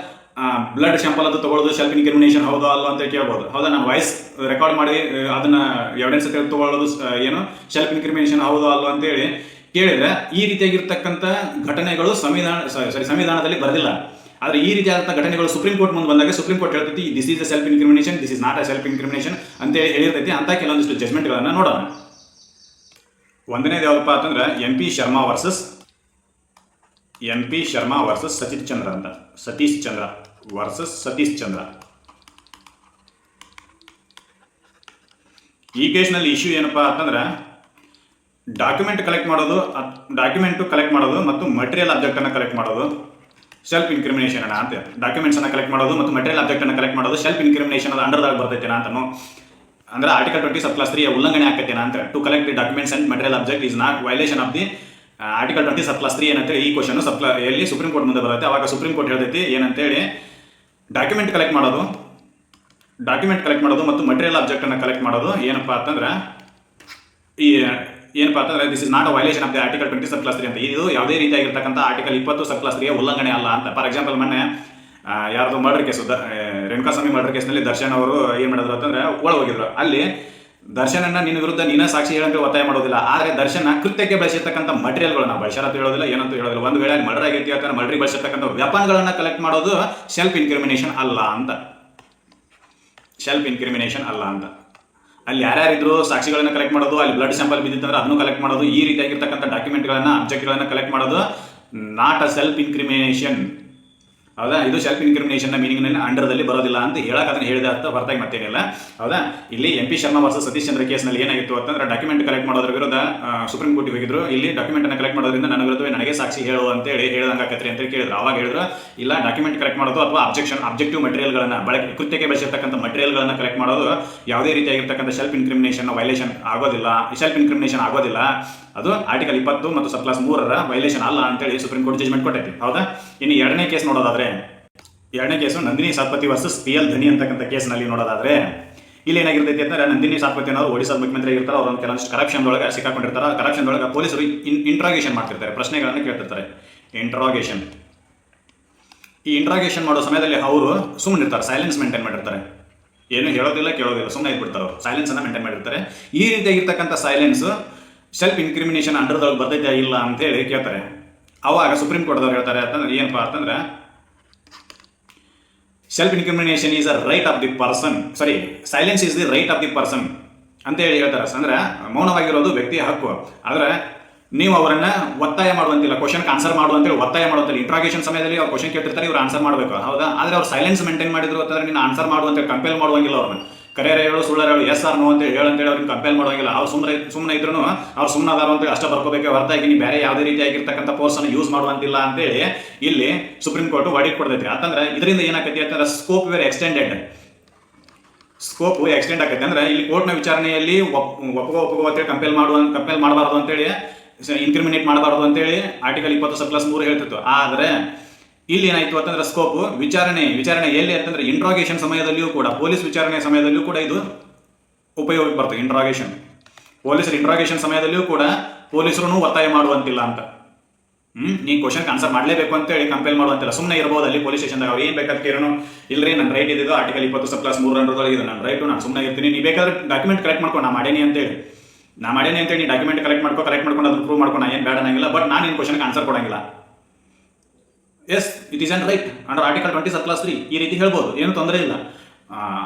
ಬ್ಲಡ್ ಸ್ಯಾಂಪಲ್ ಅದು ತಗೊಳ್ಳೋದು ಸೆಲ್ಫ್ ಇನ್ಕ್ರಿಮಿನೇಷನ್ ಹೌದಾ ಅಲ್ವಾ ಅಂತ ಕೇಳ್ಬೋದು. ಹೌದಾ? ನಾನು ವಾಯ್ಸ್ ರೆಕಾರ್ಡ್ ಮಾಡಿ ಅದನ್ನ ಎವಿಡೆನ್ಸ್ ತಗೊಳ್ಳೋದು ಏನು ಸೆಲ್ಫ್ ಇನ್ಕ್ರಿಮಿನೇಷನ್ ಹೌದಾ ಅಲ್ವಾ ಅಂತೇಳಿ ಕೇಳಿದ್ರೆ ಈ ರೀತಿಯಾಗಿರ್ತಕ್ಕಂಥ ಘಟನೆಗಳು ಸಂವಿಧಾನದಲ್ಲಿ ಬರೆದಿಲ್ಲ. ಆದರೆ ಈ ರೀತಿಯಾದಂಥ ಘಟನೆಗಳು ಸುಪ್ರೀಂ ಕೋರ್ಟ್ ಮುಂದೆ ಬಂದಾಗ ಸುಪ್ರೀಂ ಕೋರ್ಟ್ ಹೇಳ್ತೈತಿ this is a self incrimination, this is not a self incrimination ಅಂತೇಳಿ ಹೇಳಿರ್ತೈತಿ. ಅಂತ ಕೆಲವೊಂದಿಷ್ಟು ಜಜ್ಮೆಂಟ್ಗಳನ್ನು ನೋಡೋಣ. ಒಂದನೇದು ಯಾವಪ್ಪ ಅಂತಂದ್ರೆ M P Sharma versus Satish Chandra ಅಂತ. ಸತೀಶ್ ಚಂದ್ರ ವರ್ಸಸ್ ಸತೀಶ್ ಚಂದ್ರ. ಈ ಕೇಸ್ನಲ್ಲಿ ಇಶ್ಯೂ ಏನಪ್ಪಾ ಅಂತಂದ್ರೆ ಡಾಕ್ಯುಮೆಂಟ್ ಕಲೆಕ್ಟ್ ಮಾಡೋದು ಮತ್ತು ಮಟೀರಿಯಲ್ ಆಬ್ಜೆಕ್ಟ್ ಅನ್ನು ಕಲೆಕ್ಟ್ ಮಾಡೋದು ಸೆಲ್ಫ್ ಇನ್ಕ್ರಿಮಿನೇಷನ್ ಅಂತ. ಡಾಕ್ಯುಮೆಂಟ್ಸ್ ಅನ್ನು ಕಲೆಕ್ಟ್ ಮಾಡೋದು ಮತ್ತು ಮಟೀರಿಯಲ್ ಆಬ್ಜೆಕ್ಟ್ ಅನ್ನು ಕಲೆಕ್ಟ್ ಮಾಡೋದು ಸೆಲ್ಫ್ ಇನ್ಕ್ರಿಮಿನೇಷನ್ ಅಂಡರ್ದಾಗ ಬರ್ತೈತೇನಾ ಅಂತನೋ, ಅಂದ್ರೆ ಆರ್ಟಿಕಲ್ 20 ಸಬ್-3 ಉಲ್ಲಂಘನೆ ಆಕತ್ತೇನಾ ಅಂತ. To collect the documents and material object is not violation of the article 20 sub ಏನಂತೇಳಿ ಈ ಕ್ವಶನ್ ಎಲ್ಲಿ ಸುಪ್ರೀಂ ಕೋರ್ಟ್ ಮುಂದೆ ಬರುತ್ತೆ. ಅವಾಗ ಸುಪ್ರೀಂ ಕೋರ್ಟ್ ಹೇಳ್ತೈತಿ ಏನಂತೇಳಿ ಡಾಕ್ಯುಮೆಂಟ್ ಕಲೆಕ್ಟ್ ಮಾಡೋದು ಮತ್ತು ಮಟೀರಿಯಲ್ ಆಬ್ಜೆಕ್ಟ್ ಅನ್ನು ಕಲೆಕ್ಟ್ ಮಾಡೋದು ಏನಪ್ಪಾ ಅಂತಂದ್ರೆ this is not a violation of the article 20 ಸಬ್-3 ಅಂತ. ಇದು ಯಾವುದೇ ರೀತಿಯಾಗಿರ್ತಕ್ಕಂಥ ಆರ್ಟಿಕಲ್ 20 ಸಬ್-3 ಉಲ್ಲಂಘನೆ ಅಲ್ಲ ಅಂತ. ಫಾರ್ ಎಕ್ಸಾಂಪಲ್ ಮೊನ್ನೆ ಯಾರ್ದು ಮರ್ಡರ್ ಕೇಸು ರೇಣುಕಾಸ್ವಾಮಿ ಮರ್ಡರ್ ಕೇಸ್ನಲ್ಲಿ ದರ್ಶನ್ ಅವರು ಏನ್ ಮಾಡಿದ್ರು ಅಂತಂದ್ರೆ ಹೋಗಿದ್ರು. ಅಲ್ಲಿ ದರ್ಶನನ್ನ ನಿನ್ನ ವಿರುದ್ಧ ನೀನೇ ಸಾಕ್ಷಿ ಹೇಳಂತ ಒತ್ತಾಯ ಮಾಡೋದಿಲ್ಲ. ಆದರೆ ದರ್ಶನ ಕೃತ್ಯಕ್ಕೆ ಬಳಸಿರ್ತಕ್ಕಂಥ ಮಟೀರಿಯಲ್ಗಳನ್ನ ಬಳಸ್ಯಾರ ಅಂತ ಹೇಳೋದಿಲ್ಲ, ಏನಂತ ಹೇಳೋದಿಲ್ಲ. ಒಂದು ವೇಳೆ ಮರ್ಡರ್ ಆಗೈತಿ ಅಂತ ಮರ್ಡರ್ ಬಳಸಿರ್ತಕ್ಕಂಥ ವೆಪನ್ಗಳನ್ನ ಕಲೆಕ್ಟ್ ಮಾಡೋದು ಸೆಲ್ಫ್ ಇನ್ಕ್ರಿಮಿನೇಷನ್ ಅಲ್ಲ ಅಂತ. ಅಲ್ಲಿ ಯಾರ್ಯಾರಿದ್ರು ಸಾಕ್ಷಿಗಳನ್ನ ಕಲೆಕ್ಟ್ ಮಾಡೋದು, ಅಲ್ಲಿ ಬ್ಲಡ್ ಸ್ಯಾಂಪಲ್ ಬಿದ್ದಿತ್ತಂದ್ರೆ ಅದನ್ನು ಕಲೆಕ್ಟ್ ಮಾಡೋದು, ಈ ರೀತಿಯಾಗಿರ್ತಕ್ಕಂಥ ಡಾಕ್ಯುಮೆಂಟ್ಗಳನ್ನ ಆಬ್ಜೆಕ್ಟ್ಗಳನ್ನ ಕಲೆಕ್ಟ್ ಮಾಡೋದು ನಾಟ್ ಅ ಸೆಲ್ಫ್ ಇನ್ಕ್ರಿಮಿನೇಷನ್. ಹೌದಾ? ಇದು ಸೆಲ್ಫ್ ಇನ್ಕ್ರಿಮಿನೇಷನ್ ಮೀನಿಂಗ್ನಲ್ಲಿ ಅಂಡರ್ದಲ್ಲಿ ಬರೋದಿಲ್ಲ ಅಂತ ಹೇಳಕ್ ಅದನ್ನ ಹೇಳಿದ ಅರ್ಥ ಹೊರತಾಗಿ ಮತ್ತೇನಿಲ್ಲ. ಹೌದಾ? ಇಲ್ಲಿ M P Sharma versus Satish Chandra ಕೇಸ್ನಲ್ಲಿ ಏನಾಗಿತ್ತು ಅಂತಂದ್ರೆ ಡಾಕ್ಯುಮೆಂಟ್ ಕಲೆಕ್ಟ್ ಮಾಡೋದ್ರ ವಿರುದ್ಧ ಸುಪ್ರೀಂ ಕೋರ್ಟ್ ಹೋಗಿದ್ರು. ಇಲ್ಲಿ ಡಾಕ್ಯುಮೆಂಟ್ ಅನ್ನು ಕಲೆಕ್ಟ್ ಮಾಡೋದ್ರಿಂದ ನನ್ನ ವಿರುದ್ಧವೇ ನನಗೆ ಸಾಕ್ಷಿ ಹೇಳು ಅಂತೇಳಿ ಹೇಳ್ದಂಗಾಕತ್ರಿ ಅಂತ ಕೇಳಿದ್ರು. ಅವಾಗ ಹೇಳಿದ್ರು ಇಲ್ಲ, ಡಾಕ್ಯುಮೆಂಟ್ ಕಲೆಕ್ಟ್ ಮಾಡೋದು ಅಥವಾ ಆಬ್ಜೆಕ್ಟಿವ್ ಮಟೀರಿಯಲ್ಗಳನ್ನ ಕೃತ್ಯಕ್ಕೆ ಬಳಸಿರ್ತಕ್ಕಂಥ ಮಟೀರಿಯಲ್ಗಳನ್ನ ಕಲೆಕ್ಟ್ ಮಾಡೋದು ಯಾವುದೇ ರೀತಿಯಾಗಿರ್ತಕ್ಕಂಥ ಸೆಲ್ಫ್ ಇನ್ಕ್ರಿಮಿನೇಷನ್ ವೈಲೇಷನ್ ಆಗೋದಿಲ್ಲ. ಅದು ಆರ್ಟಿಕಲ್ 20 ಮತ್ತು ಸಬ್-3 ವೈಲೇಷನ್ ಅಲ್ಲ ಅಂತೇಳಿ ಸುಪ್ರೀಂ ಕೋರ್ಟ್ ಜಜ್ಮೆಂಟ್ ಕೊಟ್ಟೈತಿ. ಹೌದಾ? ಇನ್ನು ಎರಡನೇ ಕೇಸ್ ನೋಡೋದಾದ್ರೆ, ಎರಡನೇ ಕೇಸು ನಂದಿನಿ ಸಾತ್ಪತಿ ವರ್ಸಸ್ PL ಧನಿ ಅಂತಕ್ಕಂಥ ಕೇಸ್ನಲ್ಲಿ ನೋಡೋದಾದ್ರೆ ಇಲ್ಲಿ ಏನಾಗಿರ್ತೈತಿ ಅಂತಂದ್ರೆ ನಂದಿನಿ ಸಾತ್ಪತಿ ಅನ್ನೋರು ಒಡಿಶಾ ಮುಖ್ಯಮಂತ್ರಿ ಆಗಿರ್ತಾರೆ. ಅವ್ರೊಂದು ಕೆಲವೊಂದಿಷ್ಟು ಕರಪ್ಷನ್ ಒಳಗೆ ಸಿಕ್ಕಾಕೊಂಡಿರ್ತಾರೆ. ಕರಪ್ಷನ್ ಒಳಗೆ ಪೊಲೀಸರು ಇಂಟ್ರಾಗೇಷನ್ ಮಾಡ್ತಿರ್ತಾರೆ, ಪ್ರಶ್ನೆಗಳನ್ನು ಕೇಳ್ತಿರ್ತಾರೆ. ಈ ಇಂಟ್ರಾಗೇಷನ್ ಮಾಡೋ ಸಮಯದಲ್ಲಿ ಅವರು ಸುಮ್ಮನೆ ಇರ್ತಾರೆ, ಸೈಲೆನ್ಸ್ ಮೇಂಟೈನ್ ಮಾಡಿರ್ತಾರೆ, ಏನು ಹೇಳೋದಿಲ್ಲ ಕೇಳೋದಿಲ್ಲ, ಸುಮ್ಮನೆ ಇದ್ಬಿಡ್ತಾರೆ. ಅವರು ಸೈಲೆನ್ಸ್ ಅನ್ನ ಮೇಂಟೈನ್ ಮಾಡಿರ್ತಾರೆ. ಈ ರೀತಿಯಾಗಿರ್ತಕ್ಕಂಥ ಸೈಲೆನ್ಸ್ ಸೆಲ್ಫ್ ಇನ್ಕ್ರಿಮಿನೇಷನ್ ಅಂಡರ್ದೊಳಗೆ ಬರ್ತೈತೆ ಇಲ್ಲ ಅಂತ ಹೇಳಿ ಕೇಳ್ತಾರೆ. ಅವಾಗ ಸುಪ್ರೀಂ ಕೋರ್ಟ್ದವ್ರು ಹೇಳ್ತಾರೆ ಅಂತಂದ್ರೆ ಏನಪ್ಪಾ ಅಂತಂದ್ರೆ self incrimination is a right of the person, silence is the right of the person ಅಂತ ಹೇಳಿ ಹೇಳ್ತಾರೆ. ಅಂದ್ರೆ ಮೌನವಾಗಿರೋದು ವ್ಯಕ್ತಿಯ ಹಕ್ಕು. ಆದ್ರೆ ನೀವು ಅವರನ್ನ ಒತ್ತಾಯ ಮಾಡುವಂತಿಲ್ಲ, ಕ್ವಶನ್ಗೆ ಆನ್ಸರ್ ಮಾಡುವಂತೇಳಿ ಒತ್ತಾಯ ಮಾಡುವಂತಿಲ್ಲ. ಇಂಟ್ರಾಗೇಷನ್ ಸಮಯದಲ್ಲಿ ಅವ್ರು ಕ್ವಶನ್ ಕೇಳ್ತಿರ್ತಾರೆ, ಇವ್ರು ಆನ್ಸರ್ ಮಾಡಬೇಕು. ಹೌದಾ? ಆದ್ರೆ ಅವ್ರು ಸೈಲೆನ್ಸ್ ಮೇಂಟೈನ್ ಮಾಡಿದ್ರು ಅಂತಂದ್ರೆ ನೀನು ಆನ್ಸರ್ ಮಾಡುವಂತೇಳಿ ಕಂಪೇಲ್ ಮಾಡುವಂಗಿಲ್ಲ. ಅವ್ರನ್ನ ಕರೆಯರ ಹೇಳು ಸುಳ್ಳರ ಹೇಳು ಎಸ್ ಆರ್ ನೋ ಅಂತ ಹೇಳಂತೇಳಿ ಅವ್ರಿಗೆ ಕಂಪೇಲ್ ಮಾಡುವಂಗಿಲ್ಲ. ಅವ್ರು ಸುಮ್ಮನೆ ಇದ್ರು ಅವ್ರು ಸುಮ್ಮನೆ ಅದಾರ ಅಂತೇಳಿ ಅಷ್ಟೇ ಬರ್ಕೋಬೇಕು ಹೊರತಾಗಿ ನೀವು ಬೇರೆ ಯಾವುದೇ ರೀತಿಯಾಗಿರ್ತಕ್ಕಂಥ ಫೋರ್ಸ್ ಅನ್ನು ಯೂಸ್ ಮಾಡುವಂತಿಲ್ಲ ಅಂತೇಳಿ ಇಲ್ಲಿ ಸುಪ್ರೀಂ ಕೋರ್ಟ್ ವರ್ಡಿಕ್ಟ್ ಕೊಡ್ತೈತಿ. ಅಂತಂದ್ರೆ ಇದರಿಂದ ಏನಾಕೈತಿ ಅಂತಂದ್ರೆ ಸ್ಕೋಪ್ ಎಕ್ಸ್ಟೆಂಡ್ ಆಕೈತಿ. ಅಂದ್ರೆ ಇಲ್ಲಿ ಕೋರ್ಟ್ನ ವಿಚಾರಣೆಯಲ್ಲಿ ಒಪ್ಪಗೋ ಅಂತೇಳಿ ಕಂಪೇಲ್ ಮಾಡಬಾರ್ದು ಅಂತೇಳಿ, ಇನ್ಕ್ರಿಮಿನೇಟ್ ಮಾಡಬಾರ್ದು ಅಂತೇಳಿ ಆರ್ಟಿಕಲ್ 20 ಸಬ್-3 ಹೇಳ್ತಿತ್ತು. ಆದ್ರೆ ಇಲ್ಲಿ ಏನಾಯ್ತು ಅಂತಂದ್ರೆ ಸ್ಕೋಪ್ ವಿಚಾರಣೆ ಎಲ್ಲಿ ಅಂತಂದ್ರೆ ಇಂಟ್ರಾಗೇಷನ್ ಸಮಯದಲ್ಲಿಯೂ ಕೂಡ, ಪೊಲೀಸ್ ವಿಚಾರಣೆ ಸಮಯದಲ್ಲಿಯೂ ಕೂಡ ಇದು ಉಪಯೋಗಕ್ಕೆ ಬರ್ತದೆ. ಪೊಲೀಸರು ಇಂಟ್ರಾಗೇಷನ್ ಸಮಯದಲ್ಲಿಯೂ ಕೂಡ ಪೊಲೀಸರು ಒತ್ತಾಯ ಮಾಡುವಂತಿಲ್ಲ ಅಂತ. ನೀನು ಕ್ವಶನ್ಗೆ ಆನ್ಸರ್ ಮಾಡಲೇಬೇಕು ಅಂತೇಳಿ ಕಂಪೇಲ್ ಮಾಡುವಂತಿಲ್ಲ. ಸುಮ್ಮನೆ ಇರ್ಬೋದು ಅಲ್ಲಿ ಪೊಲೀಸ್ ಸ್ಟೇಷನ್ದಾಗ. ಅವ್ರು ಏನು ಬೇಕಾದ್ರೆ ಕೇಳೋಣ, ಇಲ್ಲರಿ ನನ್ನ ರೈಟ್ ಇದ್ದು ಆರ್ಟಿಕಲ್ 20 ಸಬ್-3 ಇದು ನನ್ನ ರೈಟು, ನಾನು ಸುಮ್ಮನೆ ಇರ್ತೀನಿ, ನೀವು ಬೇಕಾದ್ರೆ ಡಾಕ್ಯುಮೆಂಟ್ ಕಲೆಕ್ಟ್ ಮಾಡ್ಕೊಂಡು ನಾ ಮಾಡೇನಿ ಅಂತೇಳಿ ನೀ ಡಾಕ್ಯುಮೆಂಟ್ ಕಲೆಕ್ಟ್ ಮಾಡ್ಕೊಂಡು ಅದನ್ನು ಪ್ರೂವ್ ಮಾಡ್ಕೊಂಡು ಏನು ಬೇಡ ಅನ್ನಂಗಿಲ್ಲ. ಬಟ್ ನಾನು ನಿನ್ನ ಕ್ವಶನ್ಗೆ ಆನ್ಸರ್ ಕೊಡಂಗಿಲ್ಲ. Yes, it is on right under article 20 sub ಈ ರೀತಿ ಹೇಳ್ಬೋದು, ಏನು ತೊಂದರೆ ಇಲ್ಲ.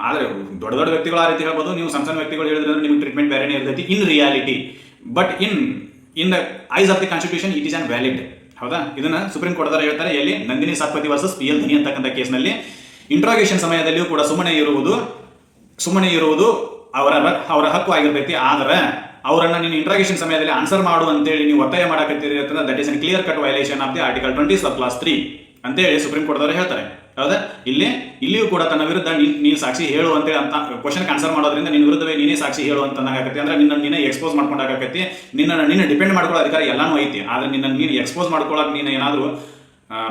ಆದರೆ ದೊಡ್ಡ ವ್ಯಕ್ತಿಗಳು ಆ ರೀತಿ ಹೇಳ್ಬೋದು. ನೀವು ಸಣ್ಣ ವ್ಯಕ್ತಿಗಳು ಹೇಳಿದ್ರೆ ನಿಮ್ಗೆ ಟ್ರೀಟ್ಮೆಂಟ್ ಬೇರೆನೇ ಇರ್ತೈತಿ in reality. But in the eyes of the constitution it is on valid. ಹೌದಾ? ಇದನ್ನ ಸುಪ್ರೀಂ ಕೋರ್ಟ್ ಹೇಳ್ತಾರೆ ಎಲ್ಲಿ ನಂದಿನಿ ಸಾತ್ಪತಿ ವರ್ಸಸ್ PL ಧನಿ ಅಂತಕ್ಕಂಥ ಕೇಸ್ನಲ್ಲಿ ಇಂಟ್ರಾಗೇಷನ್ ಸಮಯದಲ್ಲಿಯೂ ಕೂಡ ಸುಮ್ಮನೆ ಇರುವುದು ಸುಮ್ಮನೆ ಇರುವುದು ಅವರ ಹಕ್ಕು ಆಗಿರ್ತೈತಿ. ಆದ್ರೆ ಅವರನ್ನ ನೀನು ಇಂಟ್ರಾಗೇಷನ್ ಸಮಯದಲ್ಲಿ ಆನ್ಸರ್ ಮಾಡು ಅಂತೇಳಿ ನೀವು ಒತ್ತಾಯ ಮಾಡಕತ್ತೀರಿ ಅಂತಂದ್ರೆ that is an clear cut violation of the article 20 sub clause 3 ಅಂತೇಳಿ ಸುಪ್ರೀಂ ಕೋರ್ಟ್ದವರು ಹೇಳ್ತಾರೆ. ಹೌದಾ? ಇಲ್ಲಿಯೂ ಕೂಡ ತನ್ನ ವಿರುದ್ಧ ನೀನು ಸಾಕ್ಷಿ ಹೇಳು ಅಂತೇಳಿ ಅಂತ ಕ್ವಶನ್ಗೆ ಆನ್ಸರ್ ಮಾಡೋದ್ರಿಂದ ನಿನ್ನ ವಿರುದ್ಧವೇ ನೀನೇ ಸಾಕ್ಷಿ ಹೇಳು ಅಂತ ಆಗತ್ತೆ. ಅಂದ್ರೆ ನಿನ್ನ ಎಕ್ಸ್ಪೋಸ್ ಮಾಡ್ಕೊಂಡಾಗತ್ತೆ. ನಿನ್ನ ಡಿಪೆಂಡ್ ಮಾಡ್ಕೊಳ್ಳೋ ಅಧಿಕಾರ ಎಲ್ಲಾನು ಐತಿ. ಆದ್ರೆ ನೀನು ಎಕ್ಸ್ಪೋಸ್ ಮಾಡ್ಕೊಳ್ಳೋಕೆ ನೀನು ಏನಾದರೂ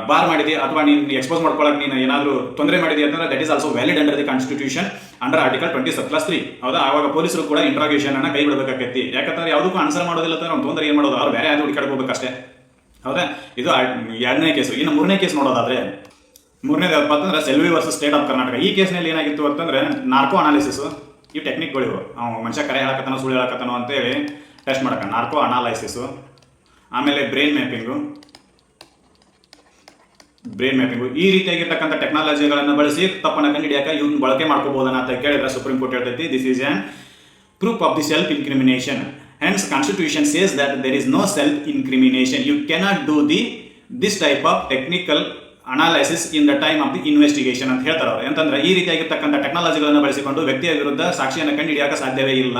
ಬಾರ್ ಮಾಡಿದೆ ಅಥವಾ ನೀನು ಎಕ್ಸ್ಪೋಸ್ ಮಾಡ್ಕೊಳ್ಳೋಕೆ ನೀನು ಏನಾದರೂ ತೊಂದರೆ ಮಾಡಿದೆ ಅಂತಂದ್ರೆ that is also valid under the constitution under article 20 sub clause 3. ಹೌದಾ? ಆವಾಗ ಪೊಲೀಸರು ಕೂಡ ಇಂಟ್ರಾಗೇಷನ್ ಅನ್ನ ಕೈ ಬಿಡಬೇಕಾಗತ್ತಿ. ಯಾಕಂದ್ರೆ ಯಾವುದಕ್ಕೂ ಆನ್ಸರ್ ಮಾಡೋದಿಲ್ಲ ಅಂದ್ರೆ ಅವ್ನು ತೊಂದರೆ ಏನು ಮಾಡೋದು, ಅವ್ರು ಬೇರೆ ಯಾವ್ದು ಹುಡುಕಾಡಕ್ಕೆ ಹೋಗ್ಬೇಕಷ್ಟೇ. ಹೌದಾ? ಇದು 2ನೇ ಕೇಸು. ಇನ್ನು 3ನೇ ಕೇಸ್ ನೋಡೋದಾದ್ರೆ, 3ನೇದು ಯಾವಪ್ಪ ಅಂತಂದ್ರೆ Selvi versus state of Karnataka. ಈ ಕೇಸ್ನಲ್ಲಿ ಏನಾಗಿತ್ತು ಅಂತಂದ್ರೆ ನಾರ್ಕೋ ಅನಾಲಿಸಿಸ್, ಈ ಟೆಕ್ನಿಕ್ಗಳಿವು ಮನುಷ್ಯ ಕರೆ ಹೇಳಕತ್ತಾನೋ ಸುಳ್ಳು ಹೇಳಕತ್ತಾನೋ ಅಂತೇಳಿ ಟೆಸ್ಟ್ ಮಾಡಕ ನಾರ್ಕೋ ಅನಾಲಿಸಿಸು, ಆಮೇಲೆ ಬ್ರೈನ್ ಮ್ಯಾಪಿಂಗು. ಈ ರೀತಿಯಾಗಿರ್ತಕ್ಕಂಥ ಟೆಕ್ನಾಲಜಿಗಳನ್ನು ಬಳಸಿ ತಪ್ಪನ್ನ ಕಂಡುಹಿಡಿಯಕ ಇವ್ನ ಬಳಕೆ ಮಾಡ್ಕೋಬಹುದನ್ನ ಅಂತ ಕೇಳಿದ್ರೆ ಸುಪ್ರೀಂ ಕೋರ್ಟ್ ಹೇಳ್ತೈತಿ this is on proof of the self incrimination. Hence, Constitution says that there is no self-incrimination. You cannot do this type of technical analysis in the time of the investigation ಅಂತ ಹೇಳ್ತಾರೆ ಅವರು. ಅಂತಂದ್ರೆ ಈ ರೀತಿಯಾಗಿರ್ತಕ್ಕಂಥ ಟೆಕ್ನಾಲಜಿಗಳನ್ನು ಬಳಸಿಕೊಂಡು ವ್ಯಕ್ತಿಯ ವಿರುದ್ಧ ಸಾಕ್ಷಿಯನ್ನು ಕಂಡುಹಿಡಿಯಕ ಸಾಧ್ಯವೇ ಇಲ್ಲ.